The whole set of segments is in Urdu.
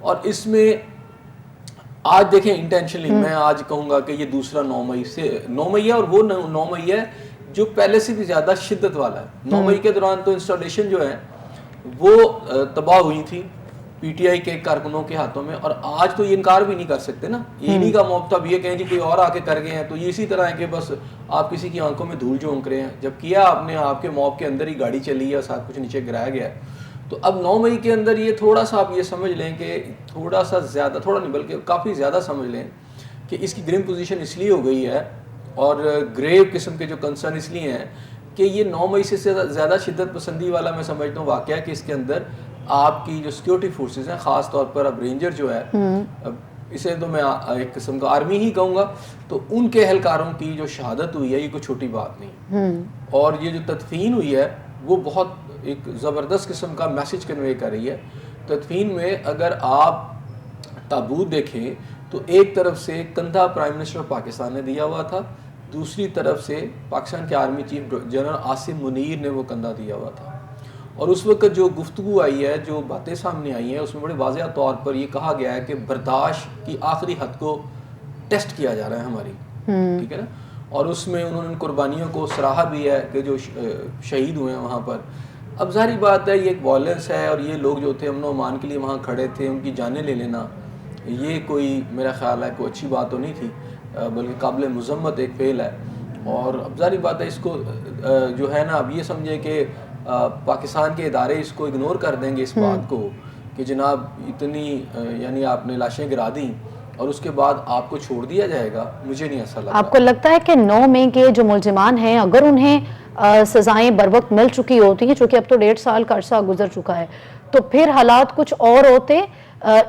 اور اس میں آج دیکھیں انٹینشنلی میں آج کہوں گا کہ یہ دوسرا 9 مئی سے 9 مئی ہے، اور وہ 9 مئی ہے جو پہلے سے بھی زیادہ شدت والا ہے۔ 9 مئی کے دوران تو انسٹالیشن جو ہے وہ تباہ ہوئی تھی پی ٹی آئی کے کارکنوں کے ہاتھوں میں، اور آج تو یہ انکار بھی نہیں کر سکتے نا، انہی کا موقع اب یہ کہیں جی کوئی اور آ کے کر گئے ہیں، تو یہ اسی طرح ہے کہ بس آپ کسی کی آنکھوں میں دھول جھونک رہے ہیں، جب کیا آپ نے آپ کے موب کے اندر ہی گاڑی چلی ہے اور ساتھ کچھ نیچے گرایا گیا ہے۔ تو اب 9 مئی کے اندر یہ تھوڑا سا آپ یہ سمجھ لیں کہ تھوڑا سا زیادہ، تھوڑا نہیں بلکہ کافی زیادہ سمجھ لیں کہ اس کی گرم پوزیشن اس لیے ہو گئی ہے اور گریو قسم کے جو کنسرن اس لیے ہیں کہ یہ 9 مئی سے زیادہ شدت پسندی والا میں سمجھتا ہوں واقعہ کہ اس کے اندر آپ کی جو سیکورٹی فورسز ہیں، خاص طور پر اب رینجر جو ہے، اسے تو میں ایک قسم کا آرمی ہی کہوں گا، تو ان کے اہلکاروں کی جو شہادت ہوئی ہے یہ کوئی چھوٹی بات نہیں، اور یہ جو تدفین ہوئی ہے وہ بہت ایک زبردست قسم کا میسج کنوے کر رہی ہے۔ تدفین میں اگر آپ تابوت دیکھیں تو ایک طرف سے کندھا پرائم منسٹر پاکستان نے دیا ہوا تھا، دوسری طرف سے پاکستان کے army chief general Asim Munir نے وہ کندھا دیا ہوا تھا، اور اس وقت جو گفتگو آئی ہے، جو باتیں سامنے آئی ہیں، اس میں بڑے واضح طور پر یہ کہا گیا ہے کہ برداشت کی آخری حد کو ٹیسٹ کیا جا رہا ہے ہماری، ٹھیک ہے نا، اور اس میں انہوں نے قربانیوں کو سراہا بھی ہے کہ جو شہید ہوئے ہیں وہاں پر۔ اب ظاہری بات ہے یہ ایک وائلنس ہے، اور یہ لوگ جو تھے امن و امان کے لیے وہاں کھڑے تھے، ان کی جانیں لے لینا یہ کوئی میرا خیال ہے کوئی اچھی بات تو نہیں تھی، بلکہ قابل مذمت ایک فعل ہے۔ اور اب ظاہری بات ہے اس کو جو ہے نا، اب یہ سمجھے کہ پاکستان کے ادارے اس کو اگنور کر دیں گے اس بات کو کہ جناب اتنی یعنی آپ نے لاشیں گرا دیں اور اس کے بعد آپ کو چھوڑ دیا جائے گا، مجھے نہیں ایسا لگتا۔ آپ کو لگتا ہے کہ 9 مئی کے جو ملزمان ہیں اگر انہیں سزائیں بر وقت مل چکی ہوتی ہیں، چونکہ اب تو 1.5 سال کا عرصہ گزر چکا ہے، تو پھر حالات کچھ اور ہوتے،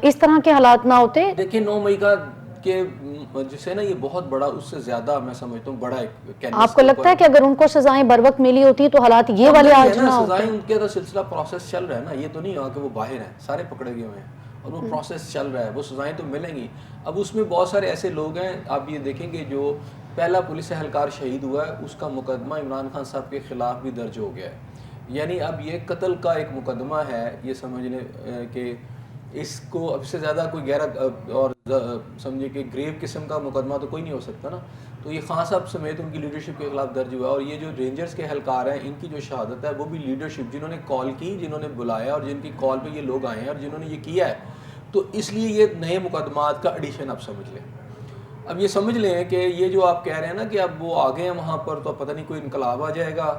اس طرح کے حالات نہ ہوتے؟ دیکھیں 9 مئی کا کہ جسے نا یہ بہت بڑا، اس سے زیادہ میں سمجھتا ہوں بڑا ایک کینوس۔ آپ کو لگتا ہے کہ اگر ان کو سزائیں بر وقت ملی ہوتی تو حالات یہ والے آج نہ ہوتے؟ سزائیں ان کے تو سلسلہ پروسیس چل رہا ہے نا، یہ تو نہیں ہوا کہ وہ باہر ہیں، سارے پکڑے گئے ہوئے ہیں اور وہ پروسیس چل رہا ہے، وہ سزائیں تو ملیں گی۔ اب اس میں بہت سارے ایسے لوگ ہیں، آپ یہ دیکھیں گے جو پہلا پولیس اہلکار شہید ہوا ہے اس کا مقدمہ عمران خان صاحب کے خلاف بھی درج ہو گیا ہے، یعنی اب یہ قتل کا ایک مقدمہ ہے، یہ سمجھنے کہ اس کو اب سے زیادہ کوئی گہرا اور سمجھے کہ گریو قسم کا مقدمہ تو کوئی نہیں ہو سکتا نا، تو یہ خان صاحب سمیت ان کی لیڈرشپ کے خلاف درج ہوا ہے، اور یہ جو رینجرز کے اہلکار ہیں ان کی جو شہادت ہے وہ بھی لیڈرشپ، جنہوں نے کال کی، جنہوں نے بلایا اور جن کی کال پہ یہ لوگ آئے ہیں اور جنہوں نے یہ کیا ہے، تو اس لیے یہ نئے مقدمات کا ایڈیشن آپ سمجھ لیں۔ اب یہ سمجھ لیں کہ یہ جو آپ کہہ رہے ہیں نا کہ اب وہ آگے ہیں وہاں پر، تو پتہ نہیں کوئی انقلاب آ جائے گا،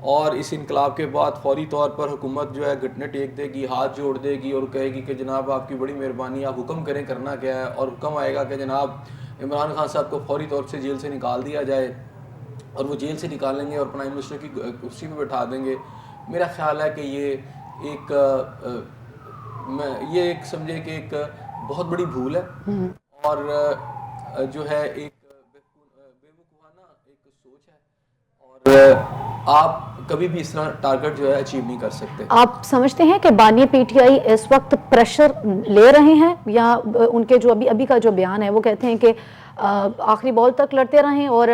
اور اس انقلاب کے بعد فوری طور پر حکومت جو ہے گھٹنے ٹیک دے گی، ہاتھ جوڑ دے گی اور کہے گی کہ جناب آپ کی بڑی مہربانی، آپ حکم کریں کرنا کیا ہے، اور حکم آئے گا کہ جناب عمران خان صاحب کو فوری طور سے جیل سے نکال دیا جائے، اور وہ جیل سے نکالیں گے اور پرائم منسٹر کی کرسی پہ بٹھا دیں گے۔ میرا خیال ہے کہ یہ ایک سمجھے کہ ایک بہت بڑی بھول ہے، اور جو ہے ایک بے وقوفانہ ایک سوچ ہے، اور آپ کبھی بھی اس طرح ٹارگٹ جو ہے اچیو نہیں کر سکتے۔ آپ سمجھتے ہیں کہ بانی پی ٹی آئی اس وقت پریشر لے رہے ہیں، یا ان کے جو ابھی کا جو بیان ہے وہ کہتے ہیں کہ آخری بال تک لڑتے رہیں اور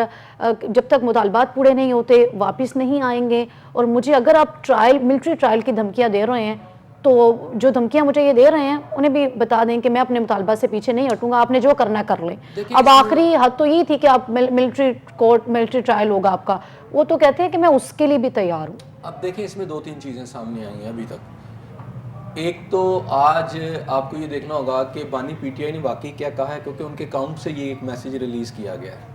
جب تک مطالبات پورے نہیں ہوتے واپس نہیں آئیں گے، اور مجھے اگر آپ ملٹری ٹرائل کی دھمکیاں دے رہے ہیں تو جو دھمکیاں مجھے یہ دے رہے ہیں انہیں بھی بتا دیں کہ میں اپنے مطالبات سے پیچھے نہیں ہٹوں گا، آپ نے جو کرنا کر لیں۔ اب آخری حد تو یہ تھی کہ آپ ملٹری کورٹ، ملٹری ٹرائل ہوگا آپ کا، وہ تو کہتے ہیں کہ میں اس کے لیے بھی تیار ہوں۔ اب دیکھیں اس میں 2-3 چیزیں سامنے آئی ہیں ابھی تک۔ ایک تو آج آپ کو یہ دیکھنا ہوگا کہ بانی پی ٹی آئی نے واقعی کیا کہا ہے، کیونکہ ان کے اکاؤنٹ سے یہ ایک میسیج ریلیز کیا گیا ہے،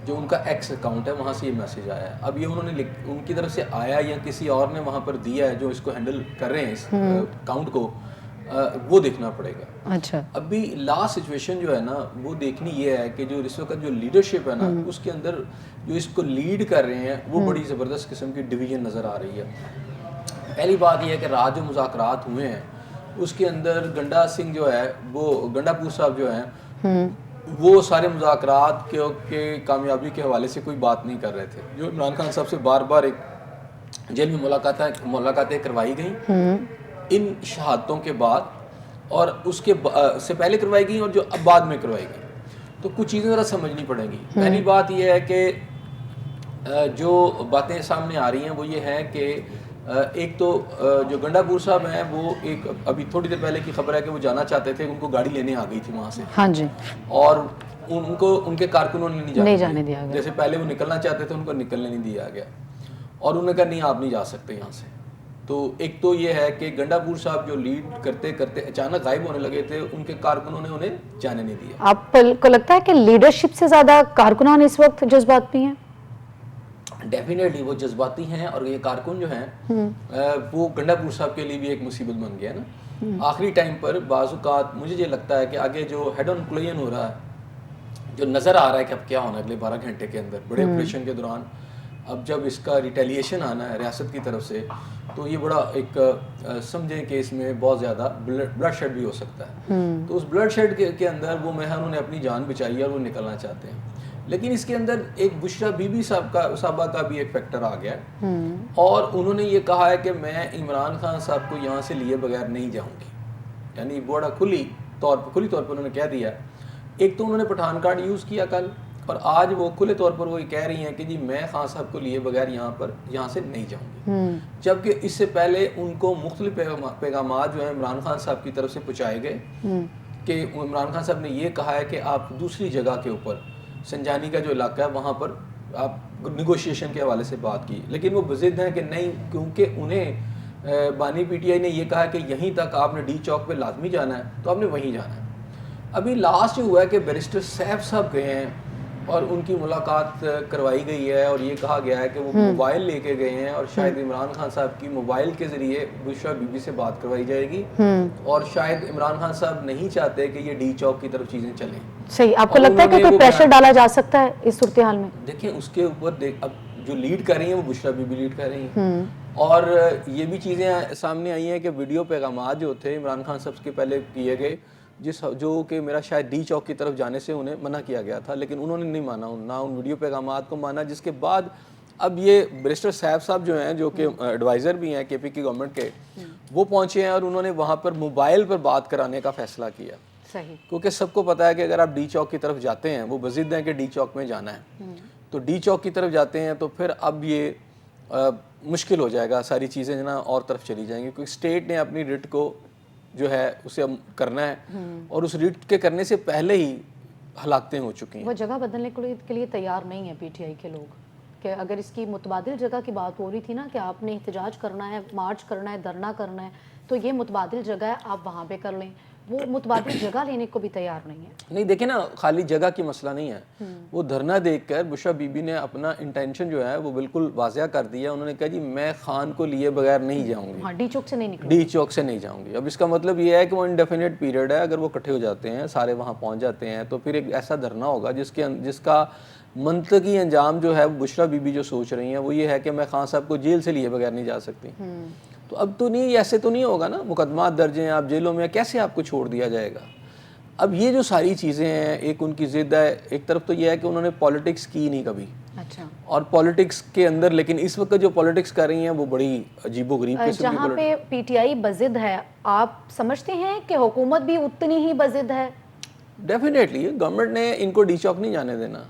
جو ان کا ایکس اکاؤنٹ ہے وہاں سے یہ میسیج آیا ہے۔ اب یہ انہوں نے ان کی طرف سے آیا یا کسی اور نے وہاں پر دیا ہے جو اس کو ہینڈل کر رہے ہیں اس اکاؤنٹ کو، وہ دیکھنا پڑے گا۔ اچھا، ابھی لاسٹ سچویشن جو ہے نا وہ دیکھنی یہ ہے کہ جو اس وقت جو لیڈرشپ ہے نا اس کے اندر جو اس کو لیڈ کر رہے ہیں وہ بڑی زبردست قسم کی ڈویژن نظر آ رہی ہے۔ پہلی بات یہ ہے کہ رات جو مذاکرات ہوئے ہیں اس کے اندر گنڈا سنگھ جو ہے، وہ گنڈا پور صاحب جو ہیں، وہ سارے مذاکرات کے کامیابی کے حوالے سے کوئی بات نہیں کر رہے تھے، جو عمران خان صاحب سے بار بار ایک جیل میں ملاقاتیں کروائی گئیں ان شہادتوں کے بعد، اور اس کے سے پہلے کروائی گئیں اور جو اب بعد میں کروائی گئیں، تو کچھ چیزیں ذرا سمجھنی پڑیں گی۔ پہلی بات یہ ہے کہ جو باتیں سامنے آ رہی ہیں وہ یہ ہے کہ ایک تو جو گنڈاپور صاحب ہیں وہ ایک ابھی تھوڑی دیر پہلے کی خبر ہے کہ وہ جانا چاہتے تھے, ان کو گاڑی لینے آ گئی تھی وہاں سے, ہاں جی, اور ان کو ان کے کارکنوں نے نہیں جانے دیا گیا. جیسے پہلے وہ نکلنا چاہتے تھے ان کو نکلنے نہیں دیا گیا, اور انہوں نے کہا نہیں آپ نہیں جا سکتے یہاں سے. تو ایک تو یہ ہے کہ گنڈاپور صاحب جو لیڈ کرتے کرتے اچانک غائب ہونے لگے تھے, ان کے کارکنوں نے انہیں جانے نہیں دیا. آپ کو لگتا ہے کہ لیڈرشپ سے زیادہ کارکنان اس وقت جذباتی ہیں؟ ڈیفینیٹلی وہ جذباتی ہیں, اور یہ کارکن جو ہیں وہ گنڈاپور صاحب کے لیے بھی ایک مصیبت بن گیا نا. آخری ٹائم پر بعض اوقات مجھے یہ لگتا ہے کہ آگے جو ہیڈ آن کلوژن ہو رہا ہے, جو نظر آ رہا ہے کہ اب کیا ہونا ہے اگلے 12 گھنٹے کے اندر بڑے آپریشن کے دوران, اب جب اس کا ریٹیلیشن آنا ہے ریاست کی طرف سے, تو یہ بڑا ایک سمجھیں کہ اس میں بہت زیادہ بلڈ شیڈ بھی ہو سکتا ہے. تو اس بلڈ شیڈ کے اندر وہ انہوں نے اپنی جان بچائی ہے اور وہ نکلنا چاہتے ہیں. لیکن اس کے اندر ایک بشرا بی بی صاحبہ کا بھی ایک فیکٹر آ گیا ہے, اور انہوں نے یہ کہا ہے کہ میں عمران خان صاحب کو یہاں سے لیے بغیر نہیں جاؤں گی. یعنی بڑا کھلی طور پر انہوں نے کہہ دیا. ایک تو انہوں نے پٹھان کارڈ یوز کیا کل, اور آج وہ کھلے طور پر وہ یہ کہہ رہی ہیں کہ جی میں خان صاحب کو لیے بغیر یہاں سے نہیں جاؤں گی. جبکہ اس سے پہلے ان کو مختلف پیغامات جو ہیں عمران خان صاحب کی طرف سے پہنچائے گئے کہ عمران خان صاحب نے یہ کہا ہے کہ آپ دوسری جگہ کے اوپر سنجانی کا جو علاقہ ہے وہاں پر آپ نیگوشیشن کے حوالے سے بات کی. لیکن وہ بضد ہیں کہ نہیں, کیونکہ انہیں بانی پی ٹی آئی نے یہ کہا کہ یہیں تک آپ نے ڈی چوک پہ لازمی جانا ہے تو آپ نے وہیں جانا ہے. ابھی لاسٹ ہوا ہے کہ بیرسٹر سیف صاحب گئے ہیں اور ان کی ملاقات کروائی گئی ہے, اور یہ کہا گیا ہے کہ وہ موبائل لے کے گئے ہیں, اور شاید عمران خان صاحب کی موبائل کے ذریعے بشرا بی بی سے بات کروائی جائے گی, اور شاید عمران خان صاحب نہیں چاہتے کہ یہ ڈی چوک کی طرف چیزیں چلیں. صحیح, آپ کو لگتا ہے کہ کوئی پریشر ڈالا جا سکتا ہے اس صورتحال میں؟ دیکھیں اس کے اوپر اب جو لیڈ کر رہی ہیں وہ بشرا بی بی لیڈ کر رہی ہیں, اور یہ بھی چیزیں سامنے آئی ہیں کہ ویڈیو پیغامات جو تھے عمران خان صاحب کے پہلے کیے گئے, جو کہ میرا شاید ڈی چوک کی طرف جانے سے انہیں منع کیا گیا تھا, لیکن انہوں نے نہیں مانا, نہ ان ویڈیو پیغامات کو مانا. جس کے بعد اب یہ بیرسٹر سیف صاحب جو ہیں, جو کہ ایڈوائزر بھی ہیں کے پی کی گورنمنٹ کے, وہ پہنچے ہیں اور انہوں نے وہاں پر موبائل پر بات کرانے کا فیصلہ کیا. کیونکہ سب کو پتا ہے کہ اگر آپ ڈی چوک کی طرف جاتے ہیں, وہ بضد ہیں کہ ڈی چوک میں جانا ہے, تو ڈی چوک کی طرف جاتے ہیں تو پھر اب یہ مشکل ہو جائے گا, ساری چیزیں نا اور طرف چلی جائیں گی, کیونکہ اسٹیٹ نے اپنی ریٹ کو جو ہے اسے اب کرنا ہے, اور اس ریٹ کے کرنے سے پہلے ہی ہلاکتیں ہو چکی ہیں. وہ جگہ بدلنے کے لیے تیار نہیں ہے پی ٹی آئی کے لوگ, کہ اگر اس کی متبادل جگہ کی بات ہو رہی تھی نا کہ آپ نے احتجاج کرنا ہے, مارچ کرنا ہے, دھرنا کرنا ہے, تو یہ متبادل جگہ ہے, آپ وہاں پہ کر لیں. وہ متبادل جگہ لینے کو بھی تیار نہیں ہے. نہیں دیکھیں نا, خالی جگہ کی مسئلہ نہیں ہے, وہ دھرنا دیکھ کر بشرا بی بی نے اپنا انٹینشن جو ہے وہ بالکل واضح کر دیا. انہوں نے کہا جی میں خان کو لیے بغیر نہیں جاؤں گی, ڈی چوک سے نہیں نکلوں, ڈی چوک سے نہیں جاؤں گی. اب اس کا مطلب یہ ہے کہ وہ انڈیفینٹ پیریڈ ہے, اگر وہ اکٹھے ہو جاتے ہیں سارے وہاں پہنچ جاتے ہیں تو پھر ایک ایسا دھرنا ہوگا جس کا منطقی انجام جو ہے بشرا بی بی جو سوچ رہی ہیں وہ یہ ہے کہ میں خان صاحب کو جیل سے لیے بغیر نہیں جا سکتی. تو اب تو نہیں, ایسے تو نہیں ہوگا نا, مقدمات درج ہیں, آپ جیلوں میں, کیسے آپ کو چھوڑ دیا جائے گا. اب یہ جو ساری چیزیں ہیں, ایک ان کی ضد ہے, ایک طرف تو یہ ہے کہ انہوں نے پالیٹکس کی نہیں کبھی, اور پالیٹکس کے اندر لیکن اس وقت جو پالیٹکس کر رہی ہیں وہ بڑی عجیب و غریب قسم کی. جہاں پہ پی ٹی آئی بضد ہے, آپ سمجھتے ہیں کہ حکومت بھی اتنی ہی بضد ہے؟ ڈیفینیٹلی گورنمنٹ نے ان کو ڈی چوک نہیں جانے دینا,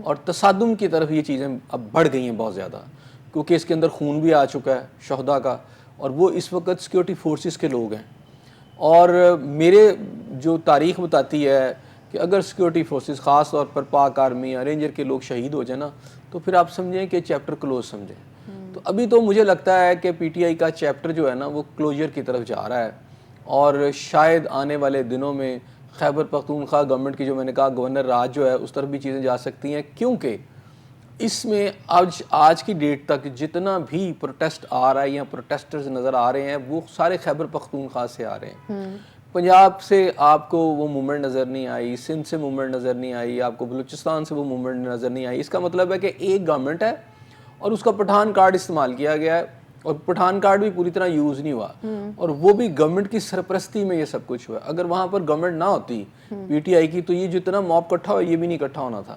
اور تصادم کی طرف یہ چیزیں اب بڑھ گئی ہیں بہت زیادہ, کیونکہ اس کے اندر خون بھی آ چکا ہے شہداء کا, اور وہ اس وقت سیکورٹی فورسز کے لوگ ہیں. اور میرے جو تاریخ بتاتی ہے کہ اگر سیکورٹی فورسز خاص طور پر پاک آرمی یا رینجر کے لوگ شہید ہو جائیں نا, تو پھر آپ سمجھیں کہ چیپٹر کلوز سمجھیں. تو ابھی تو مجھے لگتا ہے کہ پی ٹی آئی کا چیپٹر جو ہے نا وہ کلوجر کی طرف جا رہا ہے, اور شاید آنے والے دنوں میں خیبر پختونخوا گورنمنٹ کی جو میں نے کہا گورنر راج جو ہے اس طرف بھی چیزیں جا سکتی ہیں, کیونکہ اس میں آج کی ڈیٹ تک جتنا بھی پروٹیسٹ آ رہا ہے یا پروٹیسٹرز نظر آ رہے ہیں وہ سارے خیبر پختونخوا سے آ رہے ہیں. پنجاب سے آپ کو وہ موومنٹ نظر نہیں آئی, سندھ سے موومنٹ نظر نہیں آئی, آپ کو بلوچستان سے وہ موومنٹ نظر نہیں آئی. اس کا مطلب ہے کہ ایک گورنمنٹ ہے اور اس کا پٹھان کارڈ استعمال کیا گیا ہے, اور پٹھان کارڈ بھی پوری طرح یوز نہیں ہوا, اور وہ بھی گورنمنٹ کی سرپرستی میں یہ سب کچھ ہوا. اگر وہاں پر گورنمنٹ نہ ہوتی پی ٹی آئی کی تو یہ جتنا موب اکٹھا ہوا یہ بھی نہیں اکٹھا ہونا تھا.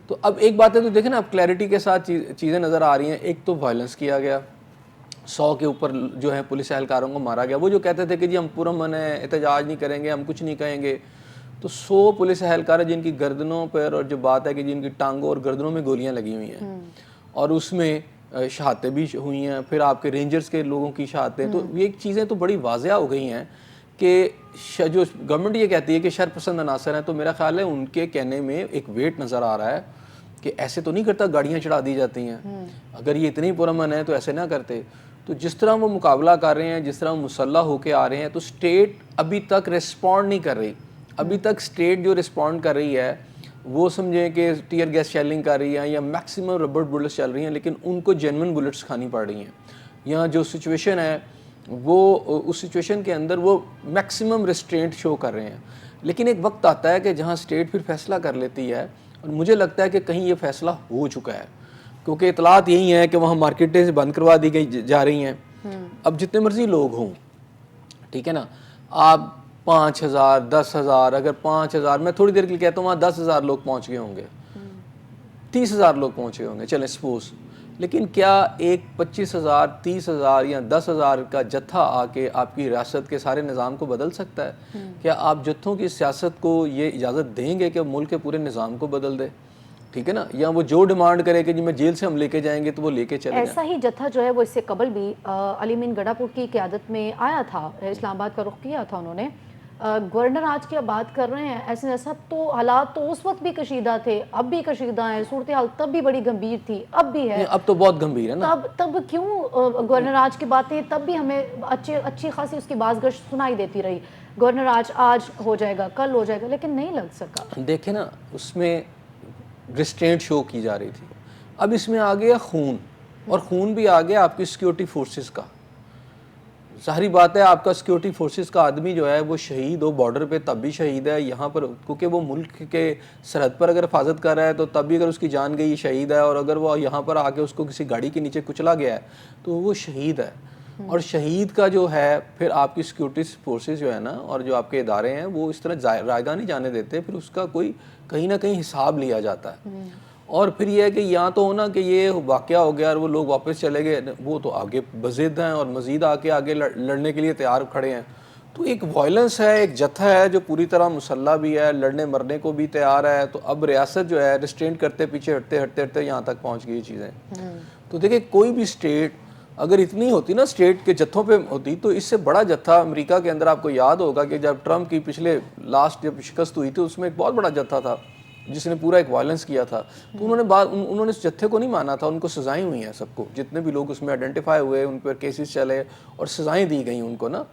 تو اب ایک بات ہے, تو دیکھیں نا اب کلیئرٹی کے ساتھ چیزیں نظر آ رہی ہیں. ایک تو وائلنس کیا گیا, 100 کے اوپر جو ہے پولیس اہلکاروں کو مارا گیا. وہ جو کہتے تھے کہ جی ہم پرامن ہیں, احتجاج نہیں کریں گے, ہم کچھ نہیں کہیں گے, تو 100 پولیس اہلکار جن کی گردنوں پر, اور جو بات ہے کہ جن کی ٹانگوں اور گردنوں میں گولیاں لگی ہوئی ہیں, اور اس میں شہادتیں بھی ہوئی ہیں, پھر آپ کے رینجرز کے لوگوں کی شہادتیں, تو یہ چیزیں تو بڑی واضح ہو گئی ہیں کہ جو گورنمنٹ یہ کہتی ہے کہ شر پسند عناصر ہیں, تو میرا خیال ہے ان کے کہنے میں ایک ویٹ نظر آ رہا ہے کہ ایسے تو نہیں کرتا گاڑیاں چڑھا دی جاتی ہیں, اگر یہ اتنی پرامن ہے تو ایسے نہ کرتے. تو جس طرح وہ مقابلہ کر رہے ہیں, جس طرح وہ مسلح ہو کے آ رہے ہیں, تو اسٹیٹ ابھی تک ریسپونڈ نہیں کر رہی. ابھی تک اسٹیٹ جو ریسپونڈ کر رہی ہے وہ سمجھیں کہ ٹیئر گیس شیلنگ کر رہی ہیں یا میکسیمم ربڑ بلٹس چل رہی ہیں, لیکن ان کو جینون بلٹس کھانی پڑ رہی ہیں. یہاں جو سچویشن ہے وہ اس سچویشن کے اندر وہ میکسیمم ریسٹرینٹ شو کر رہے ہیں. لیکن ایک وقت آتا ہے کہ جہاں اسٹیٹ پھر فیصلہ کر لیتی ہے, اور مجھے لگتا ہے کہ کہیں یہ فیصلہ ہو چکا ہے, کیونکہ اطلاعات یہی ہیں کہ وہاں مارکیٹیں بند کروا دی گئی جا رہی ہیں. اب جتنے مرضی لوگ ہوں, ٹھیک ہے نا, آپ 5,000 10,000, اگر 5,000 میں تھوڑی دیر کے لیے کہتا ہوں وہاں 10,000 لوگ پہنچ گئے ہوں گے, 30,000 لوگ پہنچے ہوں گے, چلیں سپوز, لیکن کیا ایک 25,000 30,000 یا 10,000 کا جتھا آ کے آپ کی ریاست کے سارے نظام کو بدل سکتا ہے؟ کیا آپ جتھوں کی سیاست کو یہ اجازت دیں گے کہ ملک کے پورے نظام کو بدل دے؟ ٹھیک ہے نا, یا وہ جو ڈیمانڈ کرے کہ جی میں جیل سے ہم لے کے جائیں گے تو وہ لے کے چلے جائیں. ایسا ہی جتھا جو ہے وہ اس سے قبل بھی علی مین گڑھا پور کی قیادت میں آیا تھا, اسلام آباد کا رخ کیا تھا انہوں نے. گورنر آج کی اب بات کر رہے ہیں ایسے ایسا, تو حالات تو اس وقت بھی کشیدہ تھے, اب بھی کشیدہ ہیں, صورتحال تب بھی بڑی گمبھیر تھی, اب بھی ہے, اب تو بہت گمبھیر ہے نا. تب کیوں گورنر آج کی باتیں تب بھی ہمیں اچھی خاصی اس کی بازگشت سنائی دیتی رہی, گورنر آج ہو جائے گا, کل ہو جائے گا, لیکن نہیں لگ سکا. دیکھیں نا, اس میں ریسٹرینٹ شو کی جا رہی تھی. اب اس میں آ گیا خون, اور خون بھی آ گیا آپ کی سیکیورٹی فورسز کا. ظاہری بات ہے آپ کا سیکیورٹی فورسز کا آدمی جو ہے وہ شہید ہو بارڈر پہ تب بھی شہید ہے, یہاں پر کیونکہ وہ ملک کے سرحد پر اگر حفاظت کر رہا ہے تو تب بھی اگر اس کی جان گئی شہید ہے, اور اگر وہ یہاں پر آ کے اس کو کسی گاڑی کے نیچے کچلا گیا ہے تو وہ شہید ہے. اور شہید کا جو ہے پھر آپ کی سیکیورٹی فورسز جو ہے نا, اور جو آپ کے ادارے ہیں وہ اس طرح رائیگاں نہیں جانے دیتے, پھر اس کا کوئی کہیں نہ کہیں حساب لیا جاتا ہے. اور پھر یہ ہے کہ یہاں تو ہونا کہ یہ واقعہ ہو گیا اور وہ لوگ واپس چلے گئے, وہ تو آگے بضد ہیں اور مزید آگے لڑنے کے لیے تیار کھڑے ہیں. تو ایک وائلنس ہے, ایک جتھا ہے جو پوری طرح مسلح بھی ہے, لڑنے مرنے کو بھی تیار ہے. تو اب ریاست جو ہے ریسٹرینٹ کرتے پیچھے ہٹتے یہاں تک پہنچ گئی چیزیں. تو دیکھیں کوئی بھی اسٹیٹ اگر اتنی ہوتی نا اسٹیٹ کے جتھوں پہ ہوتی, تو اس سے بڑا جتھا امریکہ کے اندر آپ کو یاد ہوگا کہ جب ٹرمپ کی پچھلے لاسٹ جب شکست ہوئی تھی اس میں ایک بہت بڑا جتھا تھا جس نے پورا ایک وائلنس کیا تھا. تو انہوں نے اس جتھے کو نہیں مانا تھا, ان کو سزائیں ہوئی ہیں سب کو, جتنے بھی لوگ اس میں آئیڈینٹیفائی ہوئے ان پر کیسز چلے اور سزائیں دی گئیں ان کو نا.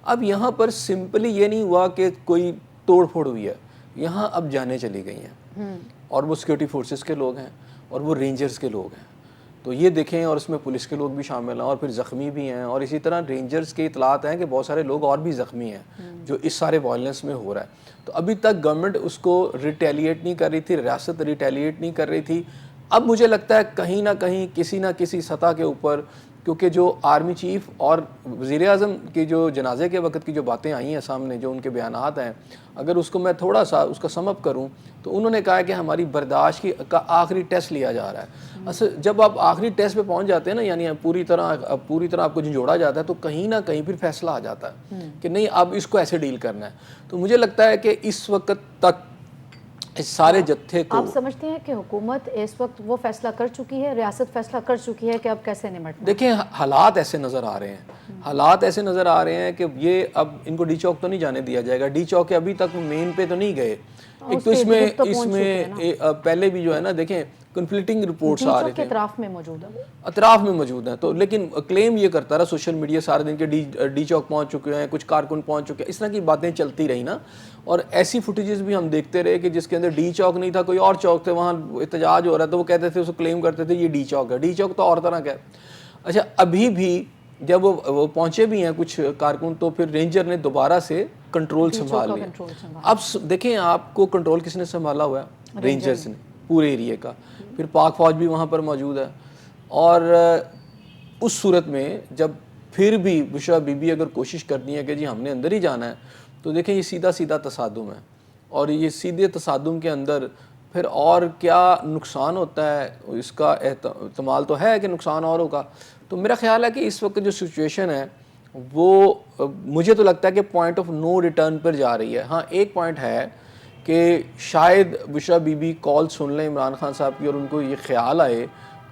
اب یہاں پر سمپلی یہ نہیں ہوا کہ کوئی توڑ پھوڑ ہوئی ہے, یہاں اب جانیں چلی گئی ہیں, اور وہ سیکیورٹی فورسز کے لوگ ہیں اور وہ رینجرز کے لوگ ہیں. تو یہ دیکھیں, اور اس میں پولیس کے لوگ بھی شامل ہیں اور پھر زخمی بھی ہیں, اور اسی طرح رینجرز کے اطلاعات ہیں کہ بہت سارے لوگ اور بھی زخمی ہیں جو اس سارے وائلنس میں ہو رہا ہے. تو ابھی تک گورنمنٹ اس کو ریٹیلیٹ نہیں کر رہی تھی, ریاست ریٹیلیٹ نہیں کر رہی تھی. اب مجھے لگتا ہے کہیں نہ کہیں کسی نہ کسی سطح کے اوپر, کیونکہ جو آرمی چیف اور وزیر اعظم کی جو جنازے کے وقت کی جو باتیں آئی ہیں سامنے, جو ان کے بیانات ہیں, اگر اس کو میں تھوڑا سا اس کا سم اپ کروں تو انہوں نے کہا کہ ہماری برداشت کا آخری ٹیسٹ لیا جا رہا ہے. اصل جب آپ آخری ٹیسٹ پہ پہنچ جاتے ہیں نا, یعنی پوری طرح آپ کو جھنجھوڑا جاتا ہے, تو کہیں نہ کہیں پھر فیصلہ آ جاتا ہے کہ نہیں اب اس کو ایسے ڈیل کرنا ہے. تو مجھے لگتا ہے کہ اس وقت تک اس سارے جتھے کو, آپ سمجھتے ہیں کہ حکومت اس وقت وہ فیصلہ کر چکی ہے, ریاست فیصلہ کر چکی ہے کہ اب کیسے نمٹنا؟ دیکھیں حالات ایسے نظر آ رہے ہیں, حالات ایسے نظر آ رہے ہیں کہ یہ اب ان کو ڈی چوک تو نہیں جانے دیا جائے گا. ڈی چوک ابھی تک مین پہ تو نہیں گئے. ایک تو اس میں پہلے بھی جو ہے نا, دیکھیں کنفلکٹنگ رپورٹس آ رہے تھے, اطراف میں موجود ہے, اطراف میں موجود ہیں, تو لیکن کلیم یہ کرتا رہا سوشل میڈیا سارے دن کے ڈی چوک پہنچ چکے ہیں, کچھ کارکن پہنچ چکے ہیں, اس طرح کی باتیں چلتی رہی نا. اور ایسی فوٹیجز بھی ہم دیکھتے رہے کہ جس کے اندر ڈی چوک نہیں تھا, کوئی اور چوک تھے, وہاں احتجاج ہو رہا تھا, وہ کہتے تھے, اس کو کلیم کرتے تھے یہ ڈی چوک ہے. ڈی چوک تو اور طرح کا ہے. اچھا ابھی بھی جب وہ پہنچے بھی ہیں کچھ کارکن, تو پھر رینجر نے دوبارہ سے کنٹرول سنبھال لیا. اب دیکھیں آپ کو کنٹرول کس نے سنبھالا ہوا ہے؟ رینجرز نے, پورے ایریے کا. پھر پاک فوج بھی وہاں پر موجود ہے. اور اس صورت میں جب پھر بھی بشرا بی بی اگر کوشش کرنی ہے کہ جی ہم نے اندر ہی جانا ہے, تو دیکھیں یہ سیدھا تصادم ہے, اور یہ سیدھے تصادم کے اندر پھر اور کیا نقصان ہوتا ہے اس کا احتمال تو ہے کہ نقصان اور ہوگا. تو میرا خیال ہے کہ اس وقت جو سچویشن ہے وہ مجھے تو لگتا ہے کہ پوائنٹ آف نو ریٹرن پر جا رہی ہے. ہاں ایک پوائنٹ ہے کہ شاید بشرا بی بی کال سن لیں عمران خان صاحب کی, اور ان کو یہ خیال آئے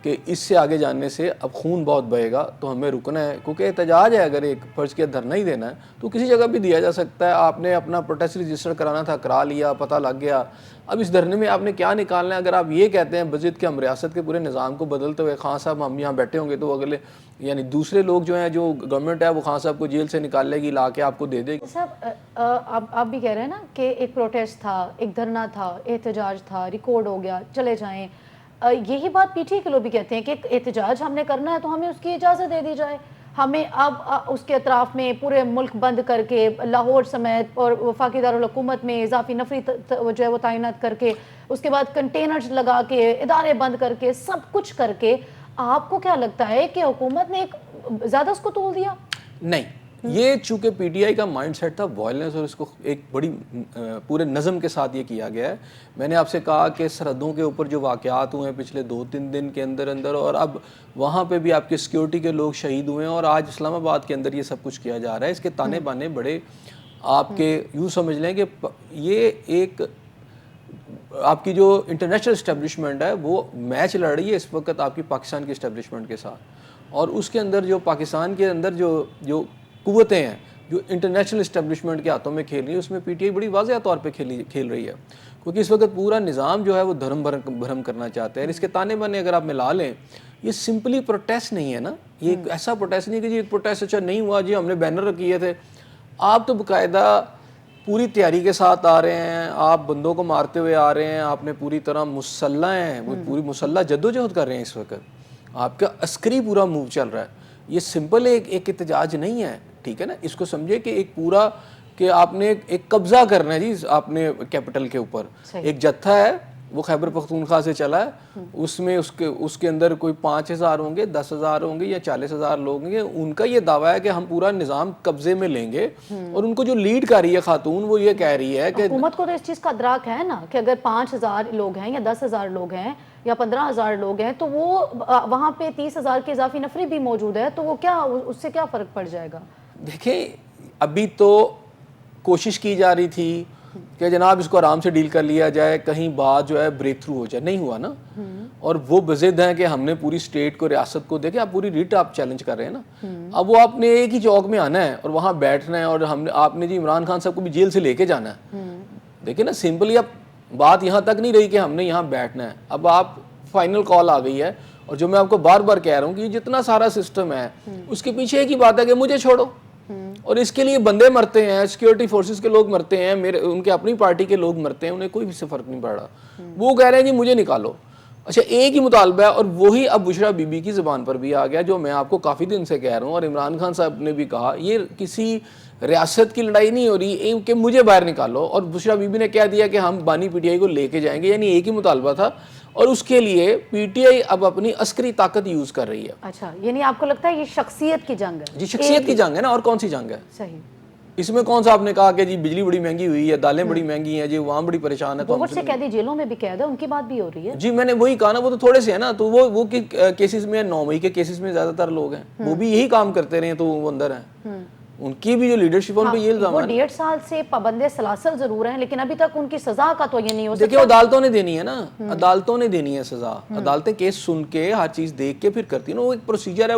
کہ اس سے آگے جاننے سے اب خون بہت بہے گا تو ہمیں رکنا ہے، کیونکہ احتجاج ہے، اگر ایک فرض کیا دھرنا ہی دینا ہے تو کسی جگہ بھی دیا جا سکتا ہے. آپ نے اپنا پروٹیسٹ رجسٹر کرانا تھا، کرا لیا، پتہ لگ گیا. اب اس دھرنے میں آپ نے کیا نکالنا ہے؟ اگر آپ یہ کہتے ہیں بضد کہ ہم ریاست کے پورے نظام کو بدلتے ہوئے خان صاحب ہم یہاں بیٹھے ہوں گے تو اگلے یعنی دوسرے لوگ جو ہیں، جو گورنمنٹ ہے وہ خان صاحب کو جیل سے نکال لے گی، لا کے آپ کو دے دے گی. صاحب آپ بھی کہہ رہے ہیں نا کہ ایک پروٹیسٹ تھا، ایک دھرنا تھا، احتجاج تھا، ریکارڈ ہو گیا، چلے جائیں. یہی بات پی ٹی آئی کے لوگ بھی کہتے ہیں کہ احتجاج ہم نے کرنا ہے تو ہمیں اس کی اجازت دے دی جائے. ہمیں اب اس کے اطراف میں پورے ملک بند کر کے، لاہور سمیت اور وفاقی دارالحکومت میں اضافی نفری جو ہے وہ تعینات کر کے، اس کے بعد کنٹینرز لگا کے، ادارے بند کر کے، سب کچھ کر کے، آپ کو کیا لگتا ہے کہ حکومت نے ایک زیادہ اس کو طول دیا؟ نہیں، یہ چونکہ پی ٹی آئی کا مائنڈ سیٹ تھا وائلنس، اور اس کو ایک بڑی پورے نظم کے ساتھ یہ کیا گیا ہے. میں نے آپ سے کہا کہ سرحدوں کے اوپر جو واقعات ہوئے ہیں پچھلے 2-3 دن کے اندر اور اب وہاں پہ بھی آپ کے سیکیورٹی کے لوگ شہید ہوئے ہیں، اور آج اسلام آباد کے اندر یہ سب کچھ کیا جا رہا ہے. اس کے تانے بانے بڑے آپ کے یوں سمجھ لیں کہ یہ ایک آپ کی جو انٹرنیشنل اسٹیبلشمنٹ ہے وہ میچ لڑ رہی ہے اس وقت آپ کی پاکستان کی اسٹیبلشمنٹ کے ساتھ، اور اس کے اندر جو پاکستان کے اندر جو قوتیں ہیں جو انٹرنیشنل اسٹیبلشمنٹ کے ہاتھوں میں کھیل رہی ہے، اس میں پی ٹی آئی بڑی واضح طور پہ کھیل رہی ہے، کیونکہ اس وقت پورا نظام جو ہے وہ دھرم بھرم کرنا چاہتے ہیں. اس کے تانے بانے اگر آپ ملا لیں، یہ سمپلی پروٹیسٹ نہیں ہے نا، یہ ایک ایسا پروٹیسٹ نہیں کہ جی ایک پروٹیسٹ اچھا نہیں ہوا جی ہم نے بینر کیے تھے. آپ تو باقاعدہ پوری تیاری کے ساتھ آ رہے ہیں، آپ بندوں کو مارتے ہوئے آ رہے ہیں، آپ نے پوری طرح مسلح ہیں، وہ پوری مسلح جدوجہد کر رہے ہیں اس وقت، آپ کا عسکری پورا موو چل رہا ہے. یہ سمپل ایک احتجاج نہیں ہے، ٹھیک ہے نا. اس کو سمجھے کہ ایک پورا کہ آپ نے ایک قبضہ کرنا ہے جی آپ نے کیپٹل کے اوپر. ایک جتھا ہے وہ خیبر پختونخوا سے چلا ہے، اس میں اس کے اندر کوئی 5,000 ہوں گے، 10,000 ہوں گے یا 40,000 لوگ ہوں گے. ان کا یہ دعویٰ ہے کہ ہم پورا نظام قبضے میں لیں گے، اور ان کو جو لیڈ کر رہی ہے خاتون وہ یہ کہہ رہی ہے کہ حکومت کو تو اس چیز کا ادراک ہے نا کہ اگر 5,000 لوگ ہیں یا 10,000 لوگ ہیں یا 15,000 لوگ ہیں تو وہ وہاں پہ 30,000 کی اضافی نفری بھی موجود ہے، تو وہ کیا اس سے کیا فرق پڑ جائے گا؟ دیکھیں ابھی تو کوشش کی جا رہی تھی کہ جناب اس کو آرام سے ڈیل کر لیا جائے، کہیں بات جو ہے بریک تھرو ہو جائے، نہیں ہوا نا. اور وہ بضد ہیں کہ ہم نے پوری اسٹیٹ کو، ریاست کو، دیکھیں آپ پوری ریٹ آپ چیلنج کر رہے ہیں نا. اب وہ آپ نے ایک ہی چوک میں آنا ہے اور وہاں بیٹھنا ہے، اور آپ نے جی عمران خان صاحب کو بھی جیل سے لے کے جانا ہے. دیکھیں نا سمپلی اب بات یہاں تک نہیں رہی کہ ہم نے یہاں بیٹھنا ہے، اب آپ فائنل کال آ گئی ہے. اور جو میں آپ کو بار بار کہہ رہا ہوں کہ یہ جتنا سارا سسٹم ہے اس کے پیچھے ایک ہی بات ہے کہ مجھے چھوڑو، اور اس کے لیے بندے مرتے ہیں، سیکیورٹی فورسز کے لوگ مرتے ہیں، ان کے اپنی پارٹی کے لوگ مرتے ہیں، انہیں کوئی بھی سے فرق نہیں پڑ رہا. وہ کہہ رہے ہیں جی مجھے نکالو. اچھا ایک ہی مطالبہ ہے، اور وہی اب بشرا بی بی کی زبان پر بھی آ گیا، جو میں آپ کو کافی دن سے کہہ رہا ہوں، اور عمران خان صاحب نے بھی کہا یہ کسی ریاست کی لڑائی نہیں ہو رہی کہ مجھے باہر نکالو. اور بشرا بی بی نے کہہ دیا کہ ہم بانی پی ٹی آئی کو لے کے جائیں گے، یعنی ایک ہی مطالبہ تھا، اور اس کے لیے پی ٹی آئی اب اپنی عسکری طاقت یوز کر رہی ہے. اچھا یعنی آپ کو لگتا ہے یہ شخصیت کی جنگ ہے؟ جی شخصیت کی جنگ ہے نا، اور کون سی جنگ ہے؟ صحیح. اس میں کون سا آپ نے کہا کہ جی بجلی بڑی مہنگی ہوئی ہے، دالیں بڑی مہنگی ہیں جی، وہاں بڑی پریشان ہے. بہت سے قیدی جیلوں میں بھی قید ہے، ان کی بات بھی ہو رہی ہے. جی میں نے وہی کہا نا، وہ تو تھوڑے سے ہیں نا، تو وہ کیسز میں 9 مئی کے کیسز میں زیادہ تر لوگ ہیں، وہ بھی یہی کام کرتے رہے ہیں تو وہ اندر ہیں. ان کی بھی جو لیڈرشپ ان پہ یہ الزام ہے. وہ 1.5 سال سے پابند سلاسل ضرور ہیں، لیکن ابھی تک ان کی سزا کا تو یہ نہیں ہو سکتا. دیکھیں عدالتوں نے دینی ہے نا، عدالتوں نے دینی ہے سزا. عدالتیں کیس سن کے ہر چیز دیکھ کے پھر کرتی ہیں نا، وہ ایک پروسیجر ہے،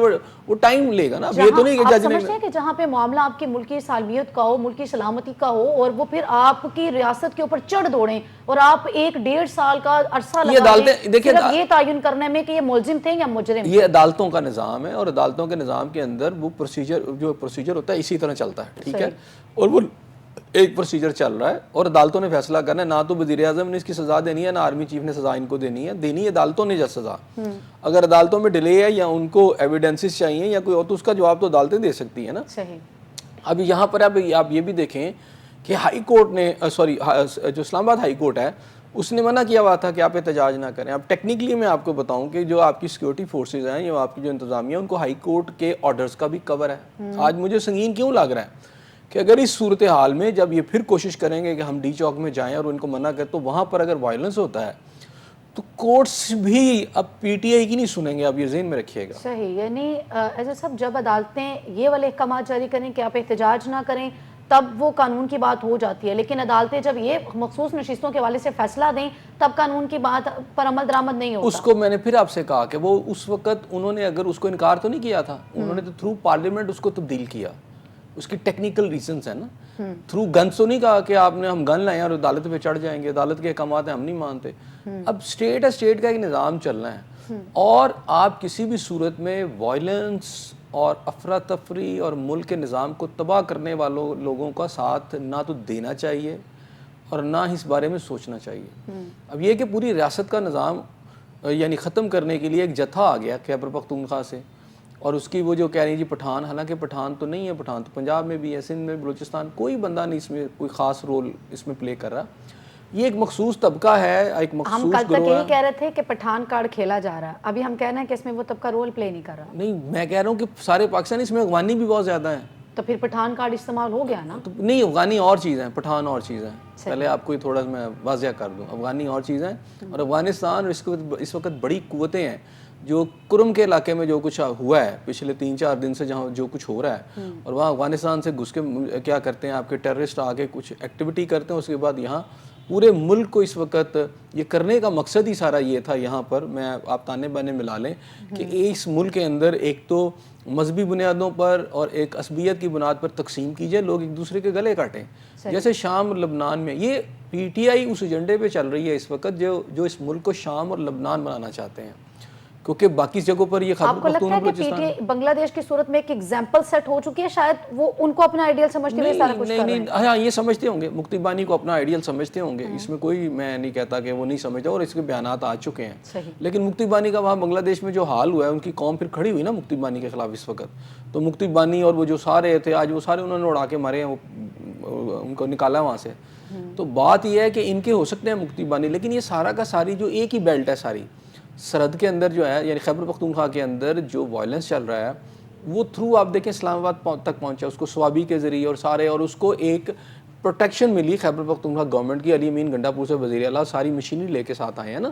وہ ٹائم لے گا نا. اب یہ تو نہیں کہ آپ جج نے سمجھتے ہیں کہ جہاں پہ معاملہ آپ کی ملکی سالمیت کا ہو، ملکی سلامتی کا ہو، اور وہ پھر آپ کی ریاست کے اوپر چڑھ دوڑیں اور آپ 1.5 سال کا عرصہ لگا دیں صرف یہ تعین کرنے میں کہ یہ ملزم تھے یا مجرم؟ یہ عدالتوں کا نظام ہے، اور عدالتوں کے نظام کے اندر وہ پروسیجر ہوتا ہے اسی طرح چلتا ہے، ٹھیک ہے. اور وہ ایک پروسیجر چل رہا ہے، اور عدالتوں نے فیصلہ کرنا ہے. نہ تو وزیر اعظم نے اس کی سزا دینی ہے، نہ آرمی چیف نے سزا ان کو دینی ہے عدالتوں نے. جب سزا اگر عدالتوں میں ڈیلے ہے یا ان کو ایویڈنسز چاہیے یا کوئی اور، تو اس کا جواب تو عدالتیں دے سکتی ہیں نا. صحیح. اب یہاں پر آپ یہ بھی دیکھیں کہ ہائی کورٹ نے جو اسلام آباد ہائی کورٹ ہے اس نے منع کیا ہوا تھا کہ آپ احتجاج نہ کریں. اب ٹیکنیکلی میں آپ کو بتاؤں کہ جو آپ کی سیکیورٹی فورسز ہیں یا آپ کی جو انتظامیہ، ان کو ہائی کورٹ کے آرڈرز کا بھی کور ہے. آج مجھے سنگین کیوں لگ رہا ہے کہ اگر اس صورتحال میں جب یہ پھر کوشش کریں گے کہ ہم ڈی چوک میں جائیں اور ان کو منع کریں، تو وہاں پر اگر وائلنس ہوتا ہے تو کورٹس بھی اب پی ٹی آئی کی نہیں سنیں گے. آپ یہ ذہن میں رکھیے گا. صحیح. یعنی ایسے سب جب عدالتیں یہ والے احکامات جاری کریں کہ آپ احتجاج نہ کریں تب وہ قانون کی بات ہو جاتی ہے، لیکن عدالتیں جب یہ مخصوص نشستوں کے حوالے سے فیصلہ دیں تب قانون کی بات پر عمل درآمد نہیں ہوتا. اس کو میں نے پھر آپ سے کہا کہ وہ اس وقت انہوں نے اگر اس کو انکار تو نہیں کیا تھا، انہوں نے تو تھرو پارلیمنٹ اس کو تبدیل کیا. اس کی ٹیکنیکل ریزنز ہیں نا. تھرو گنس تو نہیں کہا کہ آپ نے ہم گن لائیں اور عدالت پہ چڑھ جائیں گے، عدالت کے احکامات ہیں ہم نہیں مانتے. اب اسٹیٹ ہے، اسٹیٹ کا ایک نظام چلنا ہے، اور آپ کسی بھی صورت میں وائلنس اور افراتفری اور ملک کے نظام کو تباہ کرنے والوں لوگوں کا ساتھ نہ تو دینا چاہیے اور نہ ہی اس بارے میں سوچنا چاہیے. اب یہ کہ پوری ریاست کا نظام یعنی ختم کرنے کے لیے ایک جتھا آ گیا خیبر پختونخوا سے، اور اس کی وہ جو کہہ رہی ہیں جی پٹھان، حالانکہ پٹھان تو نہیں ہے، پٹھان تو پنجاب میں بھی ہے، سندھ میں، بلوچستان، کوئی بندہ نہیں اس میں کوئی خاص رول اس میں پلے کر رہا. یہ ایک مخصوص طبقہ ہے، ایک ہم مخصوص کل تک گروہ یہی ہے. کہہ رہے تھے کہ پٹھان کارڈ کھیلا جا رہا ہے، ابھی ہم کہہ رہے ہیں کہ اس میں وہ طبقہ رول پلے نہیں کر رہا. نہیں، میں کہہ رہا ہوں کہ سارے پاکستان اس میں افغانی بھی بہت زیادہ ہیں. تو پھر پٹھان کارڈ استعمال ہو گیا نا. نہیں، افغانی اور چیز ہیں، پٹھان اور چیز ہیں. پہلے آپ کو تھوڑا میں واضح کر دوں، افغانی اور چیز ہیں، اور افغانستان اس وقت بڑی قوتیں ہیں. جو کرم کے علاقے میں جو کچھ ہوا ہے پچھلے 3-4 دن سے، جہاں جو کچھ ہو رہا ہے، اور وہاں افغانستان سے گھس کے کیا کرتے ہیں آپ کے ٹیررسٹ آگے کچھ ایکٹیویٹی کرتے ہیں، اس کے بعد یہاں پورے ملک کو اس وقت یہ کرنے کا مقصد ہی سارا یہ تھا. یہاں پر میں آپ تانے بانے ملا لیں کہ اس ملک کے اندر ایک تو مذہبی بنیادوں پر اور ایک عصبیت کی بنیاد پر تقسیم کیجئے، لوگ ایک دوسرے کے گلے کاٹیں. جیسے شام اور لبنان میں یہ پی ٹی آئی اس ایجنڈے پہ چل رہی ہے اس وقت، جو اس ملک کو شام اور لبنان بنانا چاہتے ہیں، کیونکہ باقی جگہوں پر یہ آپ کو لگتا ہے کہ پی ٹی آئی بنگلہ دیش کی صورت میں ایک ایگزامپل سیٹ ہو چکی ہے، شاید وہ ان کو اپنا آئیڈیل سمجھتے ہوئے سارا کچھ کر رہے ہیں. ہاں یہ سمجھتے ہوں گے، مکتی بانی کو اپنا آئیڈیل سمجھتے ہوں گے، اس میں کوئی میں نہیں کہتا کہ وہ نہیں سمجھتا، اور اس کے بیانات آ چکے ہیں. لیکن مکتی بانی کا وہاں بنگلہ دیش میں جو حال ہوا ہے، ان کی قوم پھر کھڑی ہوئی نا مکتی بانی کے خلاف اس وقت. تو مکتی بانی اور وہ جو سارے تھے آج وہ سارے انہوں نے اڑا کے مارے ہیں، ان کو نکالا وہاں سے. تو بات یہ ہے کہ ان کے ہو سکتے ہیں مکتی بانی، لیکن یہ سارا کا ساری جو ایک ہی بیلٹ ہے، ساری سرحد کے اندر جو ہے، یعنی خیبر پختونخوا کے اندر جو وائلنس چل رہا ہے وہ تھرو آپ دیکھیں اسلام آباد تک پہنچا، اس کو سوابی کے ذریعے اور سارے، اور اس کو ایک پروٹیکشن ملی خیبر پختونخوا گورنمنٹ کی. علی امین گنڈا پور سے وزیر اعلیٰ ساری مشینری لے کے ساتھ آئے ہیں نا.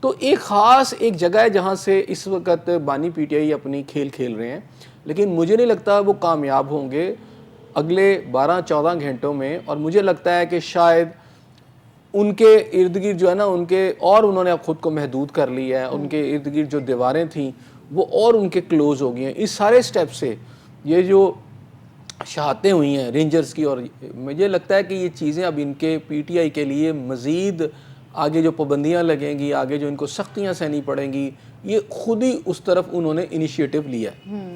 تو ایک خاص ایک جگہ ہے جہاں سے اس وقت بانی پی ٹی آئی اپنی کھیل کھیل رہے ہیں، لیکن مجھے نہیں لگتا وہ کامیاب ہوں گے اگلے 12-14 گھنٹوں میں. اور مجھے لگتا ہے کہ شاید ان کے ارد گرد جو ہے نا، ان کے اور انہوں نے اب خود کو محدود کر لیا ہے، ان کے ارد گرد جو دیواریں تھیں وہ اور ان کے کلوز ہو گئی ہیں اس سارے سٹیپ سے. یہ جو شہادتیں ہوئی ہیں رینجرز کی، اور مجھے لگتا ہے کہ یہ چیزیں اب ان کے پی ٹی آئی کے لیے مزید آگے جو پابندیاں لگیں گی، آگے جو ان کو سختیاں سہنی پڑیں گی، یہ خود ہی اس طرف انہوں نے انیشیٹو لیا ہے.